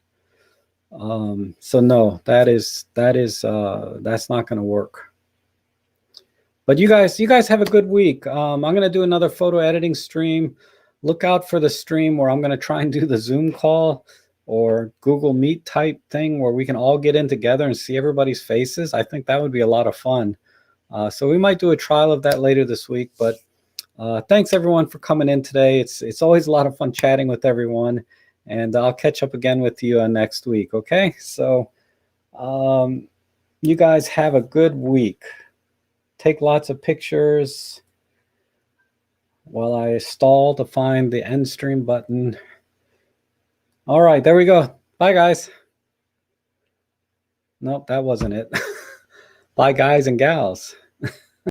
So no, that's not going to work. But you guys have a good week. I'm going to do another photo editing stream. Look out for the stream where I'm going to try and do the Zoom call or Google Meet type thing where we can all get in together and see everybody's faces. I think that would be a lot of fun. So we might do a trial of that later this week. But thanks everyone for coming in today. It's always a lot of fun chatting with everyone. And I'll catch up again with you next week. Okay, so you guys have a good week. Take lots of pictures while I stall to find the end stream button. All right, there we go. Bye, guys. Nope, that wasn't it. Bye, guys and gals.